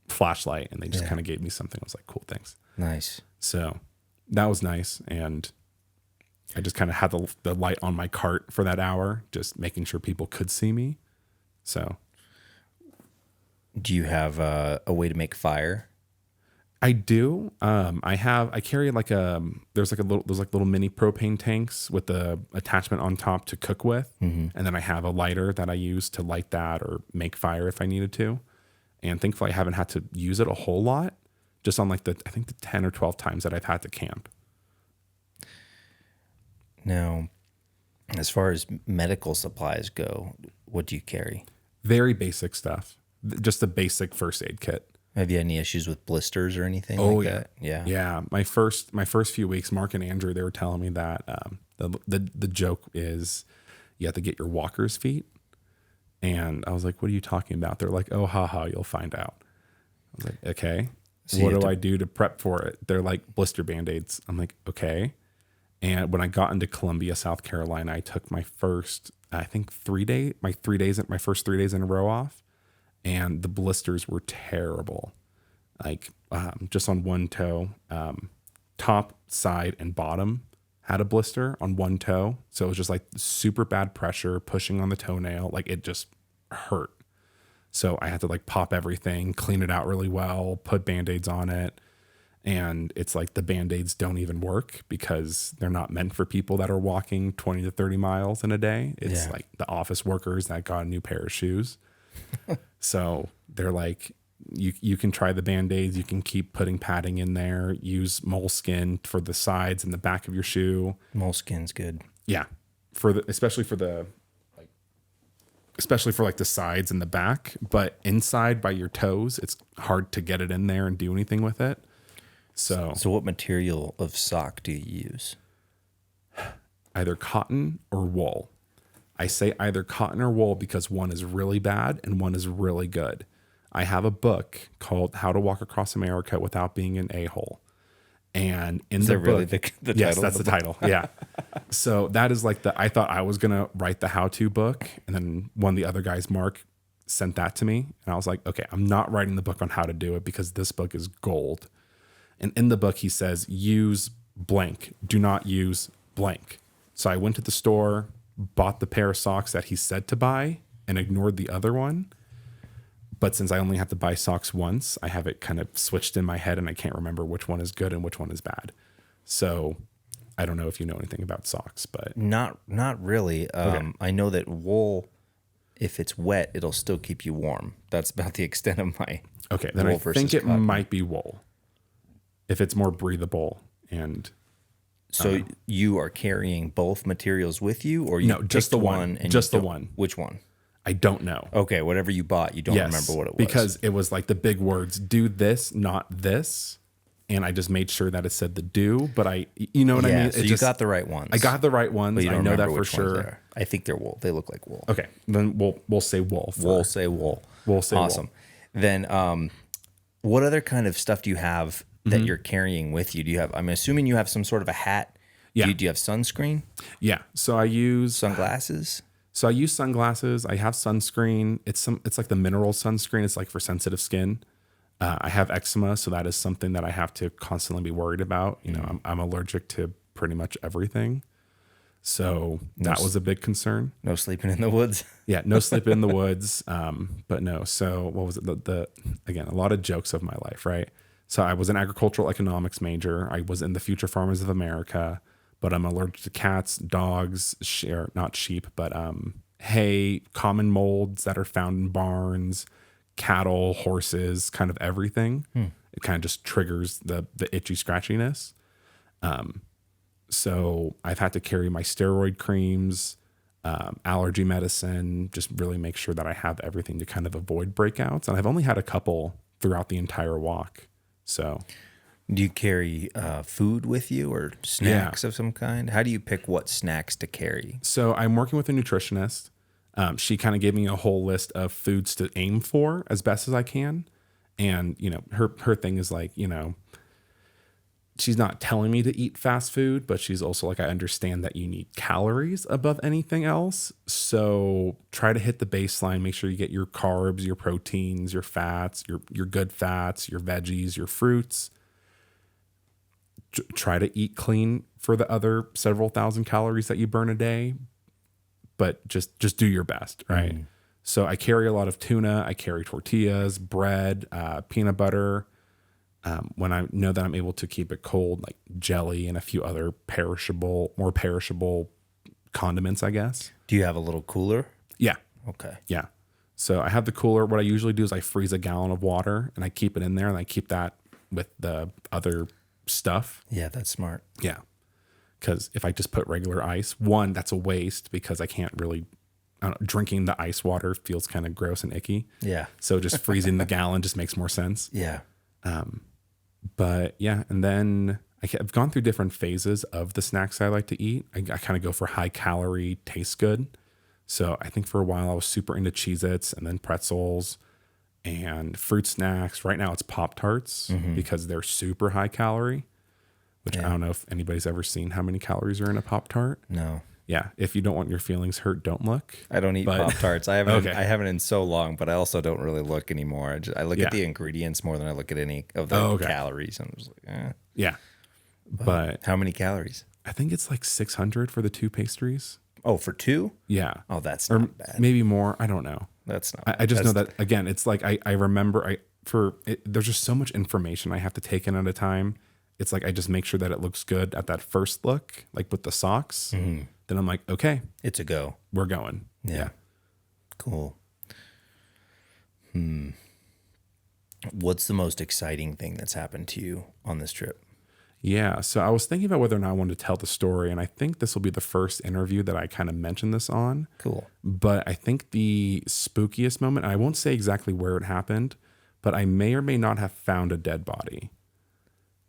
flashlight? And they just kind of gave me something. I was like, cool, thanks. Nice. So that was nice. And I just kind of had the light on my cart for that hour, just making sure people could see me. So Do you have a way to make fire? I do. I carry there's little mini propane tanks with the attachment on top to cook with. And then I have a lighter that I use to light that or make fire if I needed to. And thankfully I haven't had to use it a whole lot, just on I think the 10 or 12 times that I've had to camp. Now, as far as medical supplies go, what do you carry? Very basic stuff. Just the basic first aid kit. Have you had any issues with blisters or anything like that? Yeah. Yeah. My first few weeks, Mark and Andrew, they were telling me that the joke is you have to get your walker's feet. And I was like, what are you talking about? They're like, oh, haha, you'll find out. I was like, okay. So What do I do to prep for it? They're like blister Band-Aids. I'm like, okay. And when I got into Columbia, South Carolina, I took my first, I think my first 3 days in a row off. And the blisters were terrible. Like just on one toe, top, side, and bottom had a blister on one toe. So it was just like super bad pressure pushing on the toenail. Like it just hurt. So I had to like pop everything, clean it out really well, put Band-Aids on it. And it's like the Band-Aids don't even work because they're not meant for people that are walking 20 to 30 miles in a day. It's like the office workers that got a new pair of shoes. So they're like, you can try the Band-Aids. You can keep putting padding in there. Use moleskin for the sides and the back of your shoe. Moleskin's good. Yeah. Especially for like the sides and the back, but inside by your toes, it's hard to get it in there and do anything with it. So what material of sock do you use? Either cotton or wool. I say either cotton or wool because one is really bad and one is really good. I have a book called How to Walk Across America Without Being an A-Hole. And in the book, really the title? Yes, that's the title. Yeah. So that is like I thought I was going to write the how-to book. And then one of the other guys, Mark, sent that to me. And I was like, okay, I'm not writing the book on how to do it because this book is gold. And in the book, he says, use blank. Do not use blank. So I went to the store, bought the pair of socks that he said to buy and ignored the other one. But since I only have to buy socks once, I have it kind of switched in my head and I can't remember which one is good and which one is bad. So I don't know if you know anything about socks, but not really. Okay. I know that wool, if it's wet, it'll still keep you warm. That's about the extent of my okay. Then wool I versus think it cotton. might be wool if it's more breathable. And So you are carrying both materials with you, or you no, just picked the one, and just you the don't- one. Which one? I don't know. Okay, whatever you bought, you don't Yes, remember what it was. because it was like the big words, do this, not this. And I just made sure that it said the do, but you know what I mean? So you got the right ones. I got the right ones. but you don't I know that remember for which ones they sure. are. I think they're wool. They look like wool. Okay. Then we'll say wool. We'll say wool. We'll say awesome. wool. Then, what other kind of stuff do you have that you're carrying with you? Do you have? I'm assuming you have some sort of a hat. Yeah. Do you have sunscreen, Yeah. So I use sunglasses? sunglasses. I have sunscreen. It's like the mineral sunscreen. It's like for sensitive skin. I have eczema, so that is something that I have to constantly be worried about. You know, I'm allergic to pretty much everything. So that was a big concern. No sleeping in the woods. Yeah, no sleeping in the woods. But no. So what was it? Again, a lot of jokes of my life, right? So I was an agricultural economics major. I was in the Future Farmers of America, but I'm allergic to cats, dogs, not sheep, but hay, common molds that are found in barns, cattle, horses, kind of everything. It kind of just triggers the itchy scratchiness. So I've had to carry my steroid creams, allergy medicine, just really make sure that I have everything to kind of avoid breakouts. And I've only had a couple throughout the entire walk. So Do you carry food with you or snacks of some kind? How do you pick what snacks to carry? So I'm working with a nutritionist. She kind of gave me a whole list of foods to aim for as best as I can. And, you know, her thing is like, you know, she's not telling me to eat fast food, but she's also like, I understand that you need calories above anything else. So try to hit the baseline, make sure you get your carbs, your proteins, your fats, your good fats, your veggies, your fruits. Try to eat clean for the other several thousand calories that you burn a day, but just do your best, right? So I carry a lot of tuna, I carry tortillas, bread, peanut butter. When I know that I'm able to keep it cold, like jelly and a few other more perishable condiments, I guess. Do you have a little cooler? Yeah. Okay. Yeah. So I have the cooler. What I usually do is I freeze a gallon of water and I keep it in there and I keep that with the other stuff. Yeah, that's smart. Yeah. Because if I just put regular ice, one, that's a waste because I can't really, drinking the ice water feels kind of gross and icky. Yeah. So just freezing the gallon just makes more sense. Yeah. But yeah, and then I've gone through different phases of the snacks I like to eat. I kind of go for high calorie, taste good. So I think for a while I was super into Cheez-Its and then pretzels and fruit snacks. Right now it's Pop-Tarts because they're super high calorie, which I don't know if anybody's ever seen how many calories are in a Pop-Tart. No. Yeah. If you don't want your feelings hurt, don't look. I don't eat Pop-Tarts. I haven't Okay. I haven't in so long, but I also don't really look anymore. I look at the ingredients more than I look at any of the calories. I'm just like, eh. Yeah. But How many calories? I think it's like 600 for the 2 pastries. Oh, for 2? Yeah. Oh, that's Or not bad. maybe more. I don't know. That's not I just know that, again, it's like I remember there's just so much information I have to take in at a time. It's like I just make sure that it looks good at that first look, like with the socks. Then I'm like, okay, it's a go. we're going. Yeah. Cool. What's the most exciting thing that's happened to you on this trip? Yeah. So I was thinking about whether or not I wanted to tell the story. And I think this will be the first interview that I kind of mentioned this on. Cool. But I think the spookiest moment, I won't say exactly where it happened, but I may or may not have found a dead body.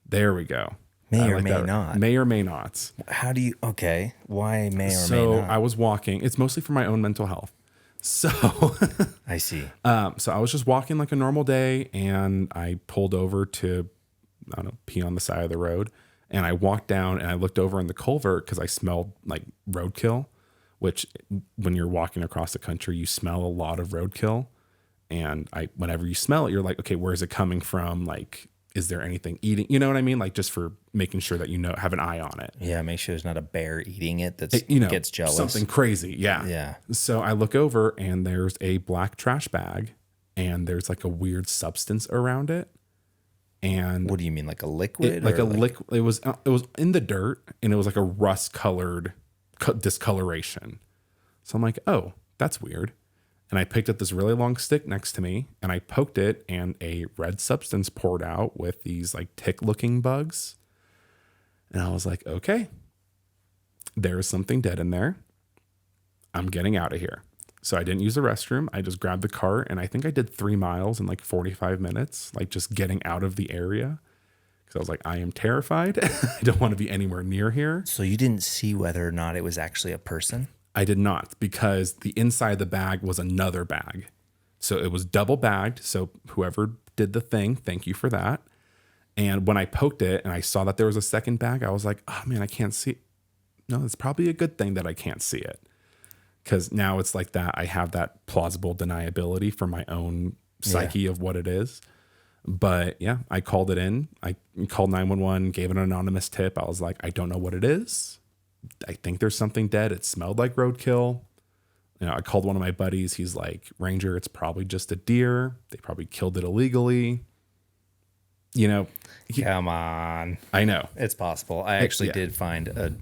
There we go. May or may not. May or may not. How do you, okay. Why may or may So not? I was walking. It's mostly for my own mental health. So I see. so I was just walking like a normal day and I pulled over to, I don't know, pee on the side of the road. And I walked down and I looked over in the culvert because I smelled like roadkill, which when you're walking across the country, you smell a lot of roadkill. And whenever you smell it, you're like, okay, where is it coming from? Like, is there anything eating? You know what I mean? Like just for making sure that, have an eye on it. Yeah. Make sure there's not a bear eating it that gets jealous. Something crazy. Yeah. Yeah. So I look over and there's a black trash bag and there's like a weird substance around it. And what do you mean? Like a liquid? like a liquid. It was in the dirt and it was like a rust colored discoloration. So I'm like, oh, that's weird. And I picked up this really long stick next to me and I poked it and a red substance poured out with these like tick looking bugs. And I was like, okay, there is something dead in there. I'm getting out of here. So I didn't use the restroom. I just grabbed the cart and I think I did 3 miles in like 45 minutes, like just getting out of the area. Cause I was like, I am terrified. I don't want to be anywhere near here. So you didn't see whether or not it was actually a person? I did not, because the inside of the bag was another bag. So it was double bagged. So whoever did the thing, thank you for that. And when I poked it and I saw that there was a second bag, I was like, oh man, I can't see it. No, it's probably a good thing that I can't see it. Because now it's like that. I have that plausible deniability for my own psyche of what it is. But yeah, I called it in. I called 911, gave an anonymous tip. I was like, I don't know what it is. I think there's something dead. It smelled like roadkill. I called one of my buddies. He's like, Ranger, it's probably just a deer. They probably killed it illegally. Come on. I know. It's possible. I actually did find a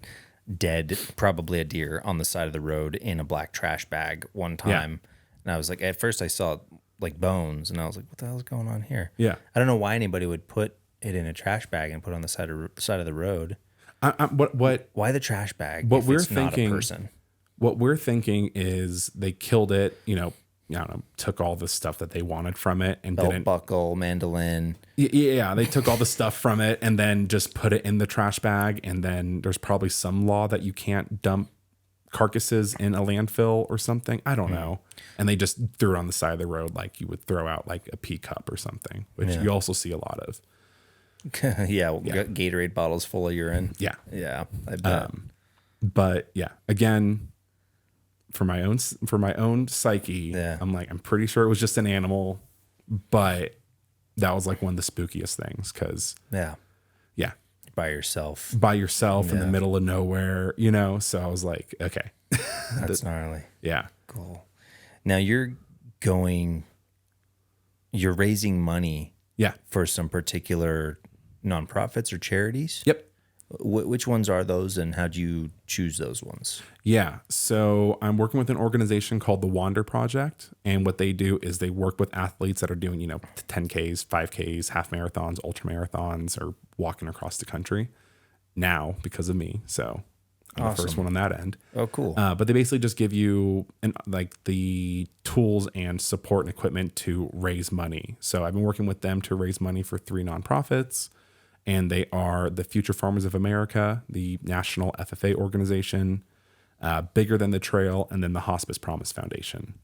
dead, probably a deer on the side of the road in a black trash bag one time. And I was like, at first I saw like bones and I was like, what the hell is going on here? Yeah. I don't know why anybody would put it in a trash bag and put it on the side of the road. Why the trash bag? What if we're it's thinking, not a person? What we're thinking is they killed it, I don't know, took all the stuff that they wanted from it and Belt didn't buckle, mandolin. Yeah, they took all the stuff from it and then just put it in the trash bag. And then there's probably some law that you can't dump carcasses in a landfill or something. I don't know. And they just threw it on the side of the road like you would throw out like a pea cup or something, which you also see a lot of. Gatorade bottles full of urine. Yeah. I bet. But yeah, again, for my own psyche, I'm like, I'm pretty sure it was just an animal, but that was like one of the spookiest things because by yourself in the middle of nowhere, so I was like, okay, that's gnarly. Yeah. Cool. Now you're raising money for some particular nonprofits or charities. Yep. Which ones are those and how do you choose those ones? Yeah. So I'm working with an organization called the Wander Project. And what they do is they work with athletes that are doing, 10Ks, 5Ks, half marathons, ultra marathons, or walking across the country now because of me. So I'm the first one on that end. Oh, cool. But they basically just give you the tools and support and equipment to raise money. So I've been working with them to raise money for 3 nonprofits. And they are the Future Farmers of America, the National FFA organization, Bigger Than the Trail, and then the Hospice Promise Foundation.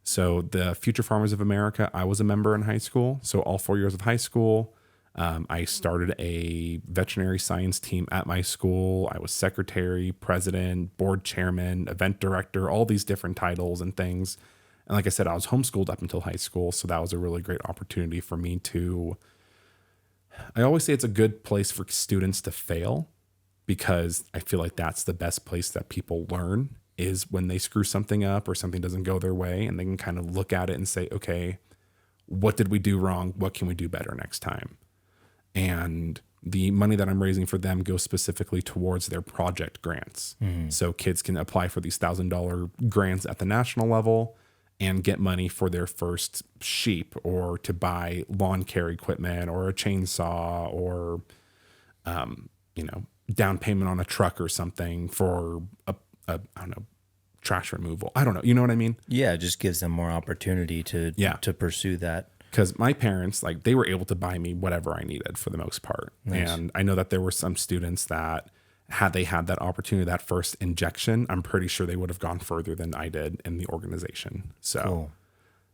So the Future Farmers of America, I was a member in high school. So all 4 years of high school, I started a veterinary science team at my school. I was secretary, president, board chairman, event director, all these different titles and things. And like I said, I was homeschooled up until high school. So that was a really great opportunity for me to, I always say it's a good place for students to fail, because I feel like that's the best place that people learn, is when they screw something up or something doesn't go their way, and they can kind of look at it and say, okay, what did we do wrong? What can we do better next time? And the money that I'm raising for them goes specifically towards their project grants. So kids can apply for these $1,000 grants at the national level and get money for their first sheep, or to buy lawn care equipment or a chainsaw, or, down payment on a truck or something for a I don't know, trash removal. I don't know. You know what I mean? Yeah, it just gives them more opportunity to pursue that. Because my parents, like, they were able to buy me whatever I needed for the most part. Nice. And I know that there were some students that, had they had that opportunity, that first injection, I'm pretty sure they would have gone further than I did in the organization. So cool.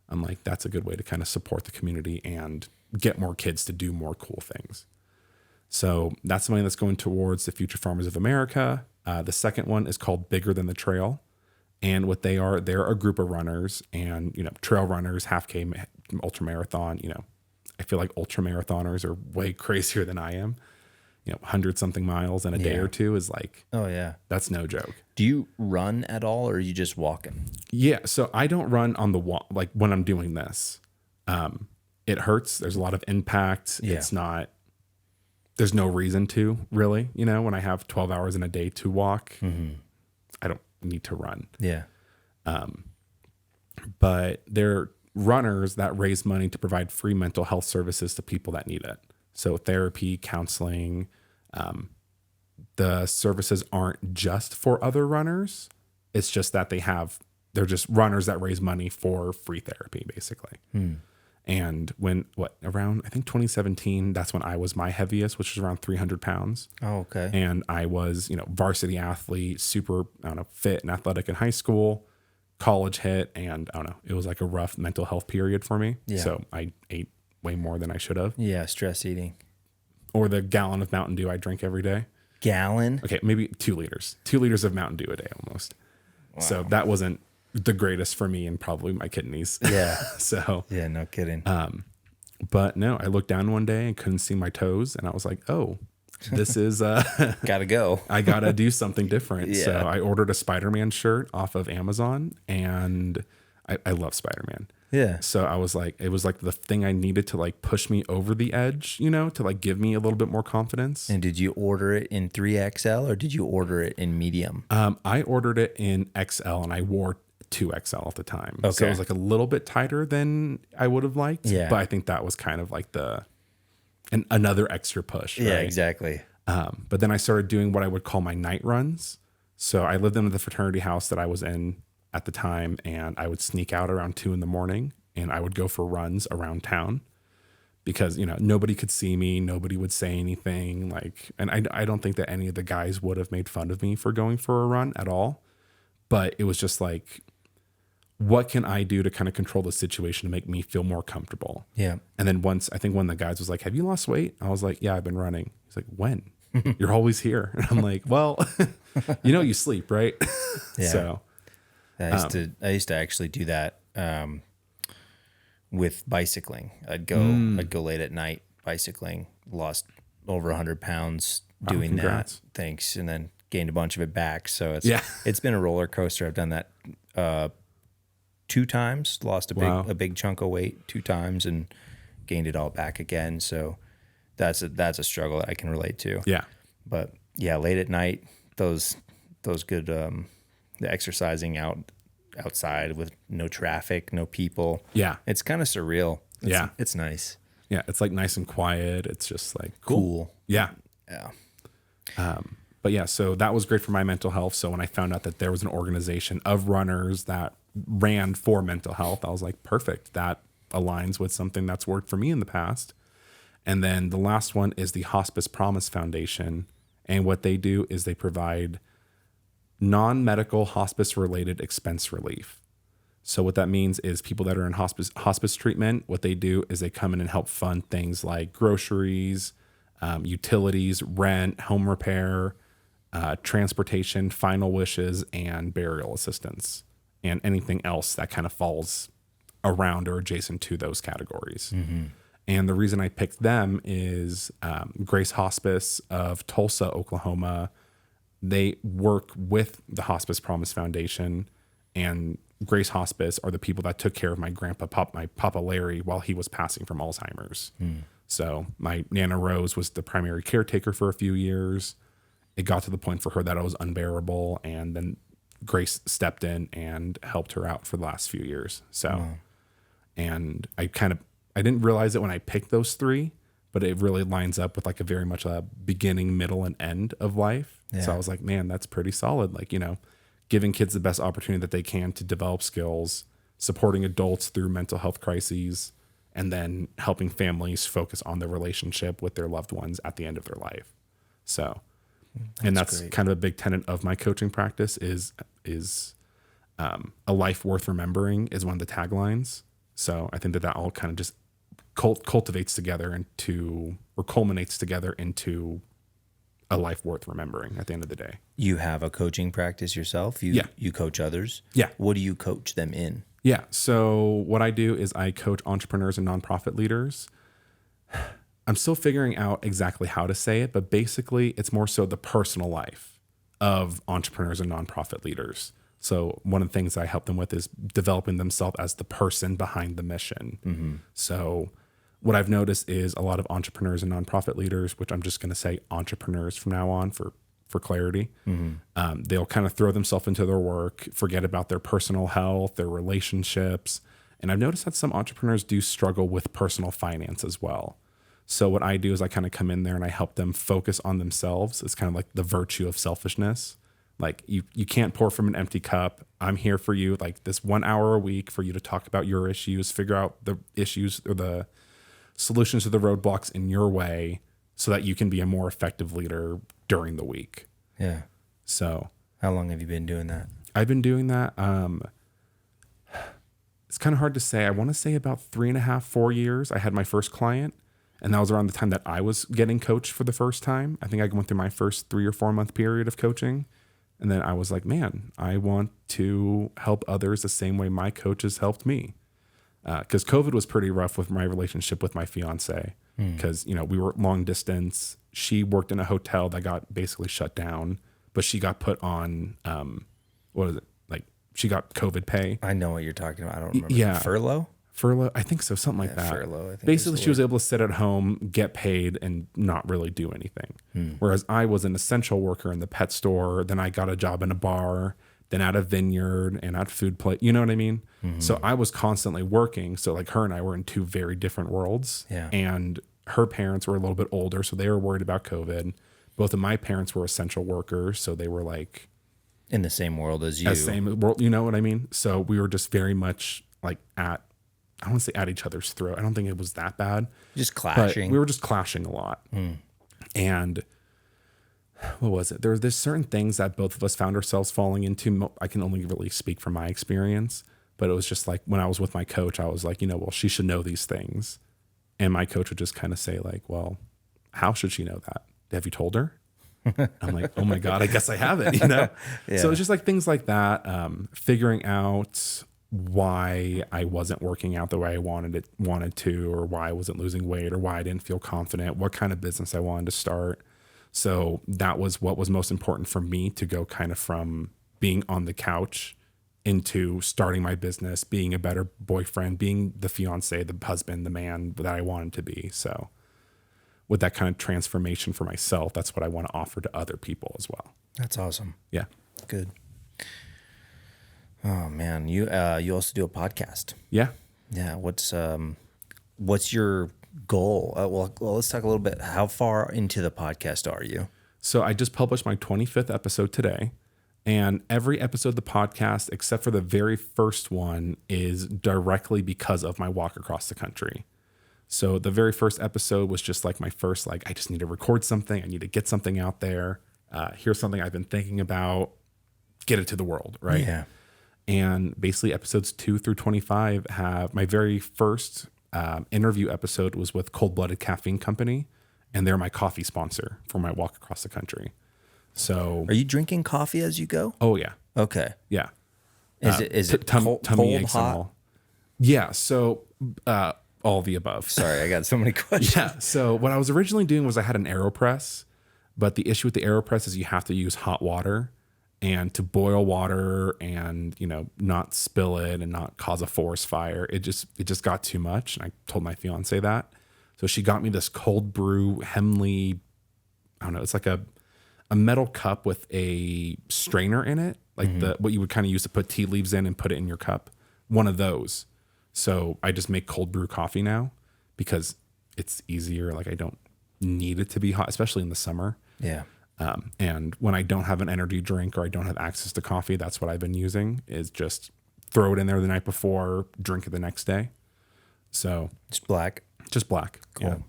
I'm like, that's a good way to kind of support the community and get more kids to do more cool things. So that's the money that's going towards the Future Farmers of America. The second one is called Bigger Than the Trail. And what they are, they're a group of runners, and, trail runners, half K, ultra marathon. I feel like ultra marathoners are way crazier than I am. 100 something miles in a day or two is like, oh yeah, that's no joke. Do you run at all, or are you just walking? Yeah. So I don't run on the wall. Like when I'm doing this, it hurts. There's a lot of impact. Yeah. It's not, there's no reason to really, when I have 12 hours in a day to walk, I don't need to run. Yeah. But they're runners that raise money to provide free mental health services to people that need it. So therapy, counseling, the services aren't just for other runners. It's just that they're just runners that raise money for free therapy, basically. And around, I think 2017, that's when I was my heaviest, which was around 300 pounds. Oh, okay. And I was, varsity athlete, super, fit and athletic in high school. College hit, and I don't know, it was like a rough mental health period for me. Yeah. So I ate way more than I should have. Yeah, stress eating. Or the gallon of Mountain Dew I drink every day. Gallon? Okay, maybe 2 liters. 2 liters of Mountain Dew a day almost. Wow. So that wasn't the greatest for me and probably my kidneys. Yeah. So. Yeah, no kidding. But no, I looked down one day and couldn't see my toes, and I was like, oh, this is gotta go. I gotta do something different. Yeah. So I ordered a Spider-Man shirt off of Amazon, and I love Spider-Man. Yeah. So I was like, it was like the thing I needed to like push me over the edge, to like give me a little bit more confidence. And did you order it in 3XL or did you order it in medium? I ordered it in XL, and I wore 2XL at the time. Okay. So it was like a little bit tighter than I would have liked. Yeah. But I think that was kind of like another extra push. Yeah, right? exactly. But then I started doing what I would call my night runs. So I lived in the fraternity house that I was in at the time, and I would sneak out around 2 a.m. and I would go for runs around town because, nobody could see me. Nobody would say anything and I don't think that any of the guys would have made fun of me for going for a run at all. But it was just like, what can I do to kind of control the situation to make me feel more comfortable? Yeah. And then once, I think one of the guys was like, have you lost weight? I was like, yeah, I've been running. He's like, when? You're always here. And I'm like, well, you sleep, right? Yeah. So I used to actually do that with bicycling. I'd go late at night bicycling, lost over 100 pounds doing that. Thanks. And then gained a bunch of it back. So it's been a roller coaster. I've done that 2 times, lost a big chunk of weight 2 times and gained it all back again. So that's a struggle that I can relate to. Yeah. But yeah, late at night, those good, the exercising outside with no traffic, no people. Yeah. It's kind of surreal. It's nice. Yeah. It's like nice and quiet. It's just like cool. Yeah. Yeah. But yeah, so that was great for my mental health. So when I found out that there was an organization of runners that ran for mental health, I was like, perfect. That aligns with something that's worked for me in the past. And then the last one is the Hospice Promise Foundation. And what they do is they provide non-medical hospice related expense relief. So what that means is people that are in hospice treatment, what they do is they come in and help fund things like groceries, utilities, rent, home repair, transportation, final wishes, and burial assistance, and anything else that kind of falls around or adjacent to those categories. And the reason I picked them is Grace Hospice of Tulsa, Oklahoma. They work with the Hospice Promise Foundation, and Grace Hospice are the people that took care of my my Papa Larry while he was passing from Alzheimer's. So my Nana Rose was the primary caretaker for a few years. It got to the point for her that it was unbearable, and then Grace stepped in and helped her out for the last few years. So, and I didn't realize it when I picked those three, but it really lines up with like a very much a beginning, middle, and end of life. So I was like, man, that's pretty solid. Like, giving kids the best opportunity that they can to develop skills, supporting adults through mental health crises, and then helping families focus on their relationship with their loved ones at the end of their life. So, that's great. Kind of a big tenet of my coaching practice is a life worth remembering is one of the taglines. So I think that all kind of just culminates together into a life worth remembering at the end of the day. You have a coaching practice yourself? You coach others? Yeah. What do you coach them in? Yeah. So what I do is I coach entrepreneurs and nonprofit leaders. I'm still figuring out exactly how to say it, but basically it's more so the personal life of entrepreneurs and nonprofit leaders. So one of the things I help them with is developing themselves as the person behind the mission. So what I've noticed is a lot of entrepreneurs and nonprofit leaders, which I'm just going to say entrepreneurs from now on for clarity, they'll kind of throw themselves into their work, forget about their personal health, their relationships. And I've noticed that some entrepreneurs do struggle with personal finance as well. So what I do is I kind of come in there and I help them focus on themselves. It's kind of like the virtue of selfishness. Like you can't pour from an empty cup. I'm here for you, like this 1 hour a week for you to talk about your issues, figure out the issues or the solutions to the roadblocks in your way so that you can be a more effective leader during the week. Yeah. So how long have you been doing that? I've been doing that. It's kind of hard to say. I want to say about 3.5, 4 years. I had my first client, and that was around the time that I was getting coached for the first time. I think I went through my first 3 or 4 month period of coaching. And then I was like, man, I want to help others the same way my coaches helped me. Because COVID was pretty rough with my relationship with my fiance. Because, we were long distance. She worked in a hotel that got basically shut down, but she got put on, she got COVID pay. I know what you're talking about. I don't remember. Yeah. Furlough, I think so, something like that. Furlough, I think. Basically, she was able to sit at home, get paid, and not really do anything. Whereas I was an essential worker in the pet store. Then I got a job in a bar, then at a vineyard and at food place. You know what I mean? So I was constantly working. So like her and I were in two very different worlds. Yeah. And her parents were a little bit older, so they were worried about COVID. Both of my parents were essential workers, so they were like in the same world as you. Same world, you know what I mean? So we were just very much like I don't want to say at each other's throat. I don't think it was that bad. Just clashing. But we were just clashing a lot. And what was it? There's certain things that both of us found ourselves falling into. I can only really speak from my experience, but it was just like when I was with my coach, I was like, well, she should know these things. And my coach would just kind of say like, well, how should she know that? Have you told her? I'm like, oh my God, I guess I haven't, Yeah. So it's just like things like that. Figuring out why I wasn't working out the way I wanted to, or why I wasn't losing weight, or why I didn't feel confident, what kind of business I wanted to start. So that was what was most important for me to go kind of from being on the couch into starting my business, being a better boyfriend, being the fiance, the husband, the man that I wanted to be. So with that kind of transformation for myself, that's what I want to offer to other people as well. That's awesome. Yeah. Good. Oh man, you also do a podcast. Yeah. Yeah. What's your goal? Well, let's talk a little bit. How far into the podcast are you? So I just published my 25th episode today, and every episode of the podcast, except for the very first one, is directly because of my walk across the country. So the very first episode was just like my first, I just need to record something. I need to get something out there. Here's something I've been thinking about. get it to the world, right? Yeah. And basically episodes 2 through 25 have my very first interview episode was with Cold Blooded Caffeine Company, and they're my coffee sponsor for my walk across the country. So Are you drinking coffee as you go? oh yeah. Okay. Yeah. Is it cold, tummy aches and hot? all. Yeah. So all the above. Sorry, I got so many questions. Yeah. So what I was originally doing was I had an AeroPress, but the issue with the AeroPress is you have to use hot water, and to boil water and, you know, not spill it and not cause a forest fire. It just got too much. And I told my fiance that. So she got me this cold brew Hemley, I don't know, it's like a metal cup with a strainer in it, like the what you would kind of use to put tea leaves in and put it in your cup. One of those. So I just make cold brew coffee now because it's easier. Like I don't need it to be hot, especially in the summer. Yeah. And when I don't have an energy drink or I don't have access to coffee, that's what I've been using is just throw it in there the night before, drink it the next day. So Just black. just black. Cool.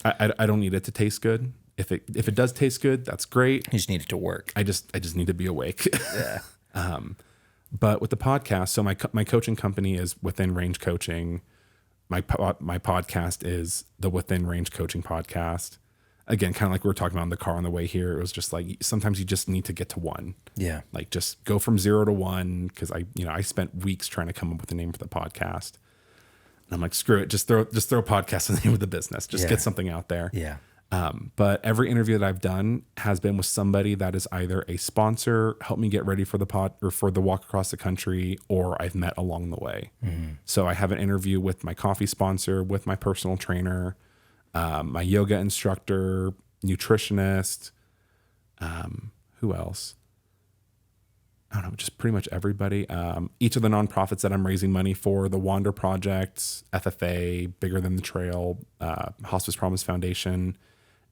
Yeah. I don't need it to taste good. If it does taste good, that's great. You just need it to work. I just need to be awake. Yeah. But with the podcast, so my coaching company is Within Range Coaching. My podcast is the Within Range Coaching Podcast. Again, kind of like we were talking about in the car on the way here. It was just like sometimes you just need to get to one. Yeah. Like just go from 0 to 1 because I spent weeks trying to come up with the name for the podcast. And I'm like, screw it, just throw podcast in the name of the business. Just get something out there. Yeah. But every interview that I've done has been with somebody that is either a sponsor, helped me get ready for the pod or for the walk across the country, or I've met along the way. So I have an interview with my coffee sponsor, with my personal trainer, my yoga instructor, nutritionist, who else? I don't know, just pretty much everybody. Each of the nonprofits that I'm raising money for, the Wander Project, FFA, Bigger Than the Trail, Hospice Promise Foundation,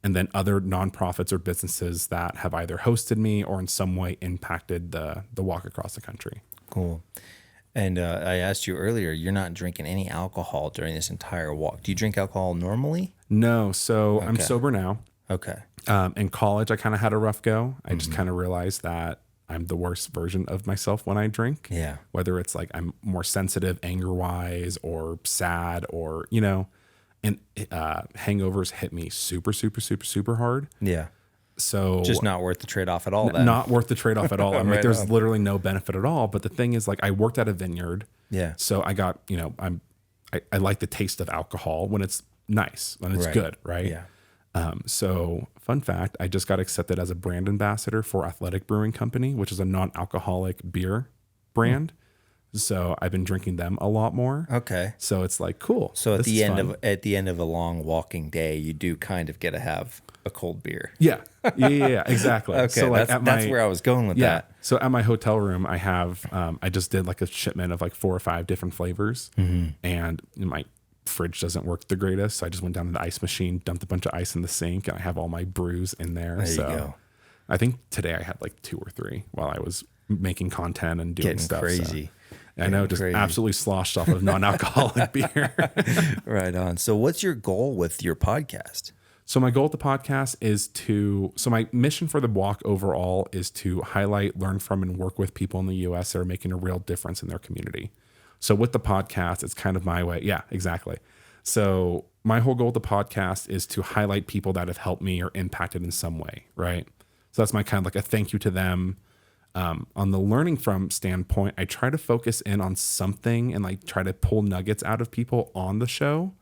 and then other nonprofits or businesses that have either hosted me or in some way impacted the walk across the country. Cool. And I asked you earlier, you're not drinking any alcohol during this entire walk. Do you drink alcohol normally? No, so I'm sober now. Okay. In college, I kind of had a rough go. I just kind of realized that I'm the worst version of myself when I drink. Yeah. Whether it's like I'm more sensitive anger wise or sad or, and hangovers hit me super, super, super, super hard. Yeah. So Just not worth the trade-off at all then. not worth the trade-off at all. I'm like, Right there's on. literally no benefit at all. But the thing is, like, I worked at a vineyard. Yeah. So I got, I like the taste of alcohol when it's nice, when it's Right. good, right? Yeah. So fun fact, I just got accepted as a brand ambassador for Athletic Brewing Company, which is a non-alcoholic beer brand. So I've been drinking them a lot more. Okay. So it's like, cool. So at This the is end fun. at the end of a long walking day, you do kind of get to have a cold beer. Yeah, exactly. Okay, So like that's where I was going with that. So at my hotel room, I have I just did like a shipment of like 4 or 5 different flavors, and my fridge doesn't work the greatest. So I just went down to the ice machine, dumped a bunch of ice in the sink, and I have all my brews in there. There so you go. I think today I had like 2 or 3 while I was making content and doing Getting stuff. crazy. I know, just absolutely sloshed off of non-alcoholic beer. Right on. So what's your goal with your podcast? So my goal with the podcast is so my mission for the walk overall is to highlight, learn from, and work with people in the U.S. that are making a real difference in their community. So with the podcast, it's kind of my way. Yeah, exactly. So my whole goal with the podcast is to highlight people that have helped me or impacted in some way, right? So that's my kind of like a thank you to them. On the learning from standpoint, I try to focus in on something and like try to pull nuggets out of people on the show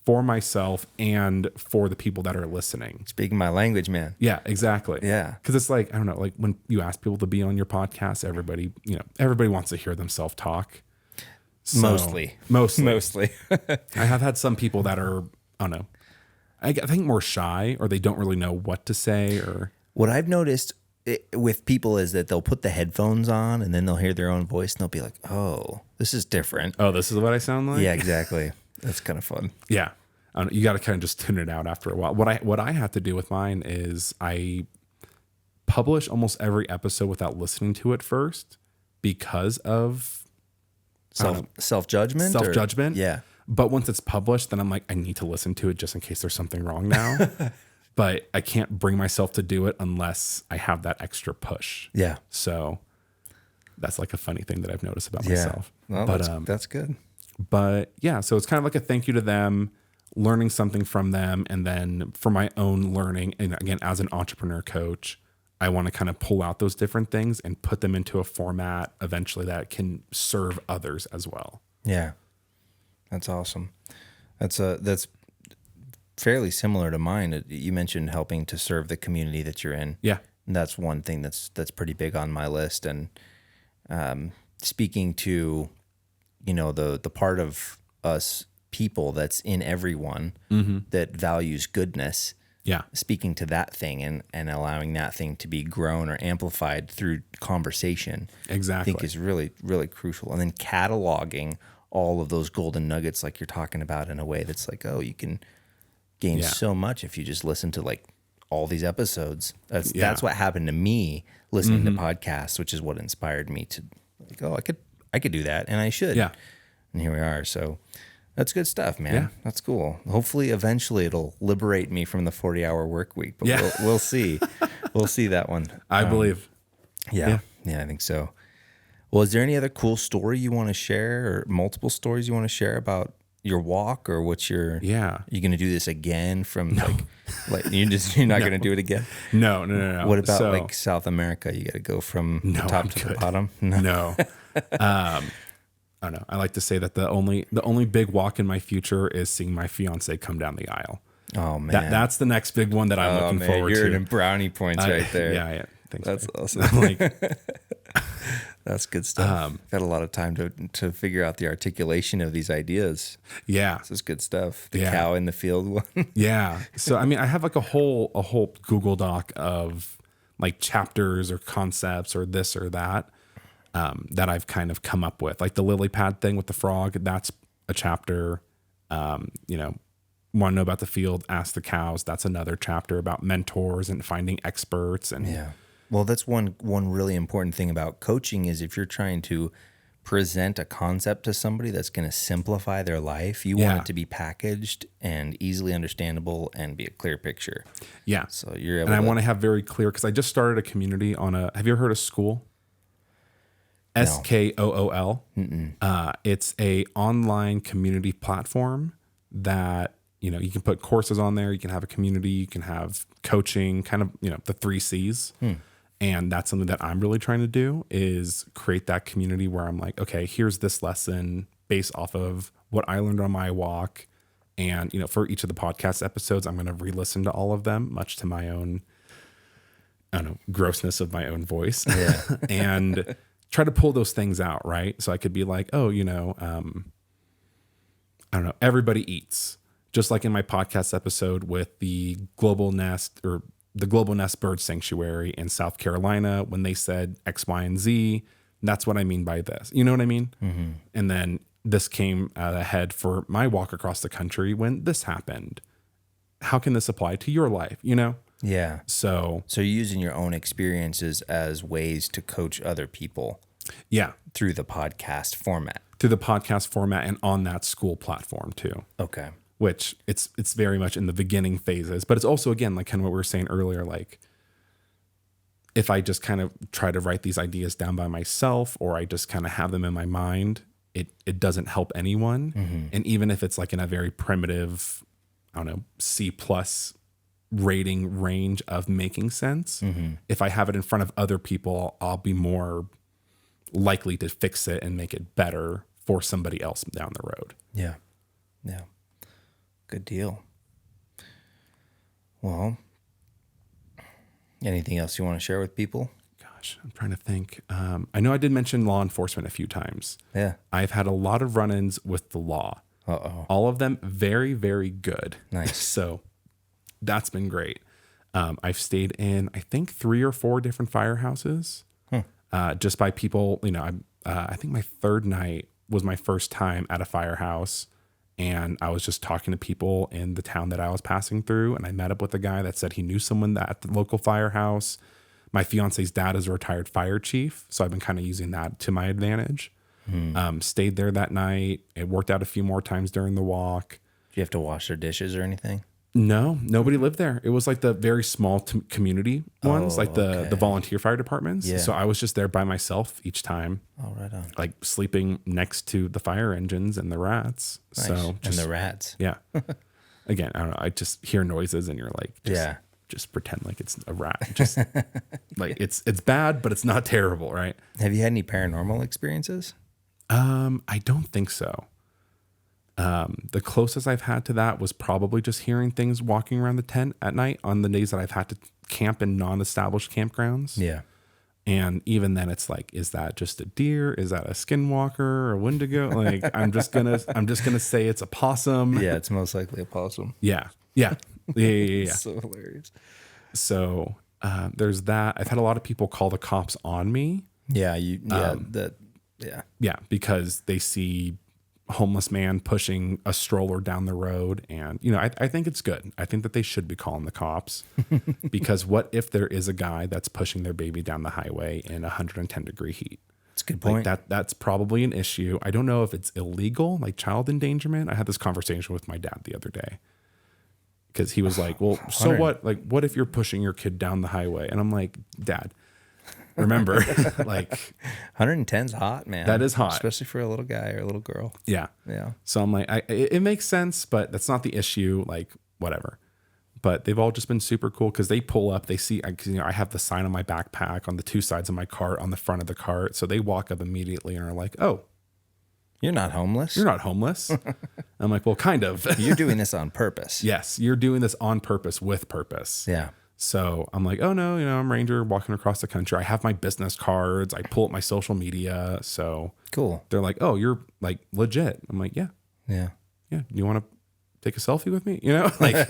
for myself and for the people that are listening. Speaking my language, man. Yeah, exactly. Yeah. Because it's like, I don't know, like when you ask people to be on your podcast, everybody wants to hear them self-talk. So, Mostly. I have had some people that are, I don't know, I think more shy, or they don't really know what to say, or What I've noticed with people is that they'll put the headphones on and then they'll hear their own voice and they'll be like, oh, this is different. oh, this is what I sound like? Yeah, exactly. That's kind of fun. Yeah. You got to kind of just tune it out after a while. What I have to do with mine is I publish almost every episode without listening to it first because of Self-judgment? self-judgment. Yeah. But once it's published, then I'm like, I need to listen to it just in case there's something wrong now. But I can't bring myself to do it unless I have that extra push. Yeah. So That's like a funny thing that I've noticed about Yeah. myself. Well, that's good. But yeah, so it's kind of like a thank you to them, learning something from them. And then for my own learning, and again, as an entrepreneur coach, I want to kind of pull out those different things and put them into a format eventually that can serve others as well. Yeah. That's awesome. That's fairly similar to mine. You mentioned helping to serve the community that you're in. Yeah. And that's one thing that's pretty big on my list. And speaking to, the part of us people that's in everyone that values goodness. Yeah. Speaking to that thing and allowing that thing to be grown or amplified through conversation. Exactly. I think is really, really crucial. And then cataloging all of those golden nuggets like you're talking about in a way that's like, oh, you can gain so much if you just listen to like all these episodes. That's what happened to me listening to podcasts, which is what inspired me to like, oh, I could do that and I should. Yeah. And here we are. So that's good stuff, man. Yeah. That's cool. Hopefully eventually it'll liberate me from the 40-hour work week, but Yeah. we'll see. We'll see that one. I believe. Yeah, I think so. Well, is there any other cool story you want to share or multiple stories you want to share about your walk or what's your, are you going to do this again from like you're not going to do it again? No. What about like South America? You got to go from the top to the bottom? No. I don't know. I like to say that the only big walk in my future is seeing my fiance come down the aisle. Oh man. That's the next big one that I'm looking forward you're to. in brownie points right there. Yeah. Thanks, that's babe. awesome. That's good stuff. Got a lot of time to figure out the articulation of these ideas. Yeah. This is good stuff. The cow in the field one. Yeah. So I mean, I have like a whole Google Doc of like chapters or concepts or this or that that I've kind of come up with. Like the lily pad thing with the frog, that's a chapter. Want to know about the field, ask the cows. That's another chapter about mentors and finding experts. And yeah. Well, that's one really important thing about coaching is if you're trying to present a concept to somebody that's going to simplify their life, you want it to be packaged and easily understandable and be a clear picture. Yeah. So you're able and I want to have very clear, because I just started a community on have you ever heard of Skool? Skool. It's a online community platform that, you can put courses on there. You can have a community, you can have coaching, kind of, the 3 C's. And that's something that I'm really trying to do is create that community where I'm like, okay, here's this lesson based off of what I learned on my walk. And, for each of the podcast episodes, I'm going to re-listen to all of them, much to my own, grossness of my own voice. Yeah. And try to pull those things out, right? So I could be like, oh, I don't know, everybody eats. Just like in my podcast episode with the Global Nest Bird Sanctuary in South Carolina, when they said X, Y, and Z, that's what I mean by this. You know what I mean? Mm-hmm. And then this came ahead for my walk across the country when this happened. How can this apply to your life? Yeah. So you're using your own experiences as ways to coach other people. Yeah. Through the podcast format. And on that Skool platform too. Okay. Which it's very much in the beginning phases, but it's also, again, like kind of what we were saying earlier, like if I just kind of try to write these ideas down by myself, or I just kind of have them in my mind, it doesn't help anyone. Mm-hmm. And even if it's like in a very primitive, I don't know, C+ rating range of making sense, if I have it in front of other people, I'll be more likely to fix it and make it better for somebody else down the road. Yeah. Yeah. Good deal. Well, anything else you want to share with people? Gosh, I'm trying to think. I know I did mention law enforcement a few times. Yeah. I've had a lot of run-ins with the law. Uh-oh. All of them very, very good. Nice. So that's been great. I've stayed in, I think, 3 or 4 different firehouses just by people. I think my 3rd night was my first time at a firehouse. And I was just talking to people in the town that I was passing through. And I met up with a guy that said he knew someone at the local firehouse. My fiance's dad is a retired fire chief. So I've been kind of using that to my advantage. Stayed there that night. It worked out a few more times during the walk. Do you have to wash their dishes or anything? No, nobody lived there. It was like the very small community ones, like the volunteer fire departments. Yeah. So I was just there by myself each time, Oh, right on. like sleeping next to the fire engines and the rats. Nice. So And the rats. yeah. Again, I don't know. I just hear noises and you're like, just pretend like it's a rat. Just like it's bad, but it's not terrible, right? Have you had any paranormal experiences? I don't think so. The closest I've had to that was probably just hearing things walking around the tent at night on the days that I've had to camp in non-established campgrounds. Yeah. And even then it's like, is that just a deer? Is that a skinwalker or a wendigo? Like, I'm just gonna say it's a possum. Yeah, it's most likely a possum. Yeah. Yeah. So hilarious. So, there's that. I've had a lot of people call the cops on me. Yeah, Yeah, because they see homeless man pushing a stroller down the road. And, I think it's good. I think that they should be calling the cops because what if there is a guy that's pushing their baby down the highway in 110-degree heat? That's a good point. Like that's probably an issue. I don't know if it's illegal, like child endangerment. I had this conversation with my dad the other day because he was like, well, so what? Like, what if you're pushing your kid down the highway? And I'm like, Dad, remember, like 110's hot, man. That is hot. Especially for a little guy or a little girl. Yeah. Yeah. So I'm like, it makes sense, but that's not the issue. Like, whatever. But they've all just been super cool because they pull up, they see, I have the sign on my backpack on the two sides of my cart, on the front of the cart. So they walk up immediately and are like, oh, You're not homeless. you're not homeless. I'm like, well, kind of. You're doing this on purpose. Yes, you're doing this on purpose with purpose. Yeah. So I'm like, oh no, I'm Ranger walking across the country. I have my business cards. I pull up my social media. So Cool. they're like, oh, you're like legit. I'm like, yeah. Yeah. Do you want to take a selfie with me? Like,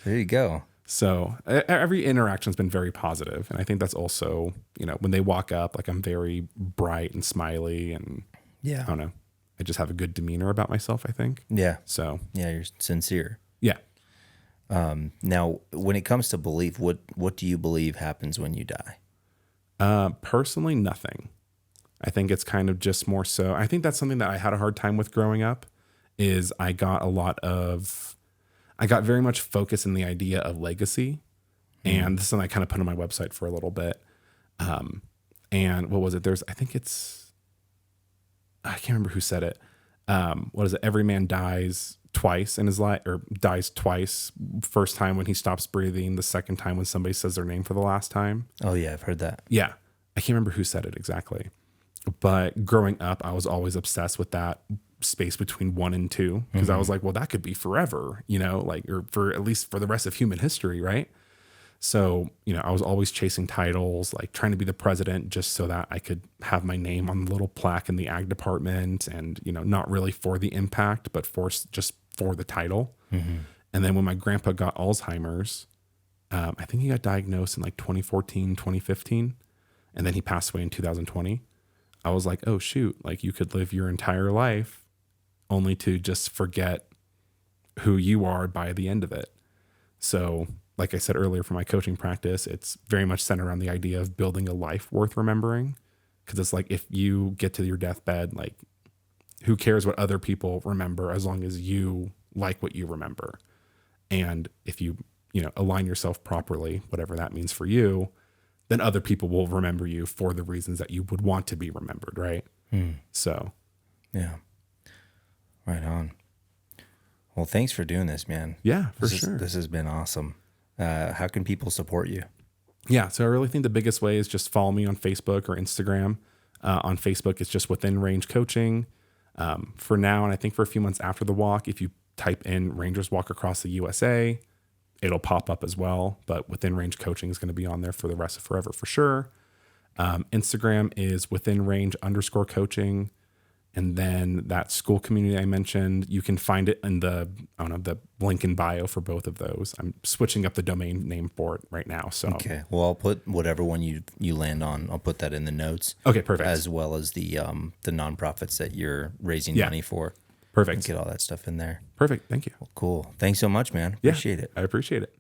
There you go. so every interaction's been very positive. And I think that's also, when they walk up, like I'm very bright and smiley and Yeah. I don't know. I just have a good demeanor about myself, I think. Yeah. So Yeah, you're sincere. yeah. Now, when it comes to belief, what do you believe happens when you die? Personally, nothing. I think it's kind of just more so. I think that's something that I had a hard time with growing up is I got very much focused in the idea of legacy. And this is something I kind of put on my website for a little bit. And what was it? I can't remember who said it. What is it? Every man dies twice in his life, or dies twice. First time when he stops breathing, the second time when somebody says their name for the last time. Oh yeah, I've heard that. Yeah. I can't remember who said it exactly. But growing up, I was always obsessed with that space between 1 and 2 because I was like, well, that could be forever, or for at least for the rest of human history, right? So, I was always chasing titles, like trying to be the president just so that I could have my name on the little plaque in the ag department and, not really for the impact, but just for the title. Mm-hmm. And then when my grandpa got Alzheimer's, I think he got diagnosed in like 2014, 2015, and then he passed away in 2020. I was like, oh shoot, like you could live your entire life only to just forget who you are by the end of it. So like I said earlier, for my coaching practice, it's very much centered around the idea of building a life worth remembering. Because it's like, if you get to your deathbed, like who cares what other people remember as long as you like what you remember. And if you, align yourself properly, whatever that means for you, then other people will remember you for the reasons that you would want to be remembered. Right. So. Yeah. Right on. Well, thanks for doing this, man. Yeah, for sure. This has been awesome. How can people support you? Yeah, so I really think the biggest way is just follow me on Facebook or Instagram. On Facebook, it's just Within Range Coaching. For now, and I think for a few months after the walk, if you type in Rangers Walk Across the USA, it'll pop up as well. But Within Range Coaching is going to be on there for the rest of forever for sure. Instagram is Within Range _coaching. And then that Skool community I mentioned, you can find it in the link in bio for both of those. I'm switching up the domain name for it right now. So okay, well, I'll put whatever one you land on. I'll put that in the notes. Okay, perfect. As well as the nonprofits that you're raising money for. Perfect. Get all that stuff in there. Perfect. Thank you. Well, cool. Thanks so much, man. Appreciate it. I appreciate it.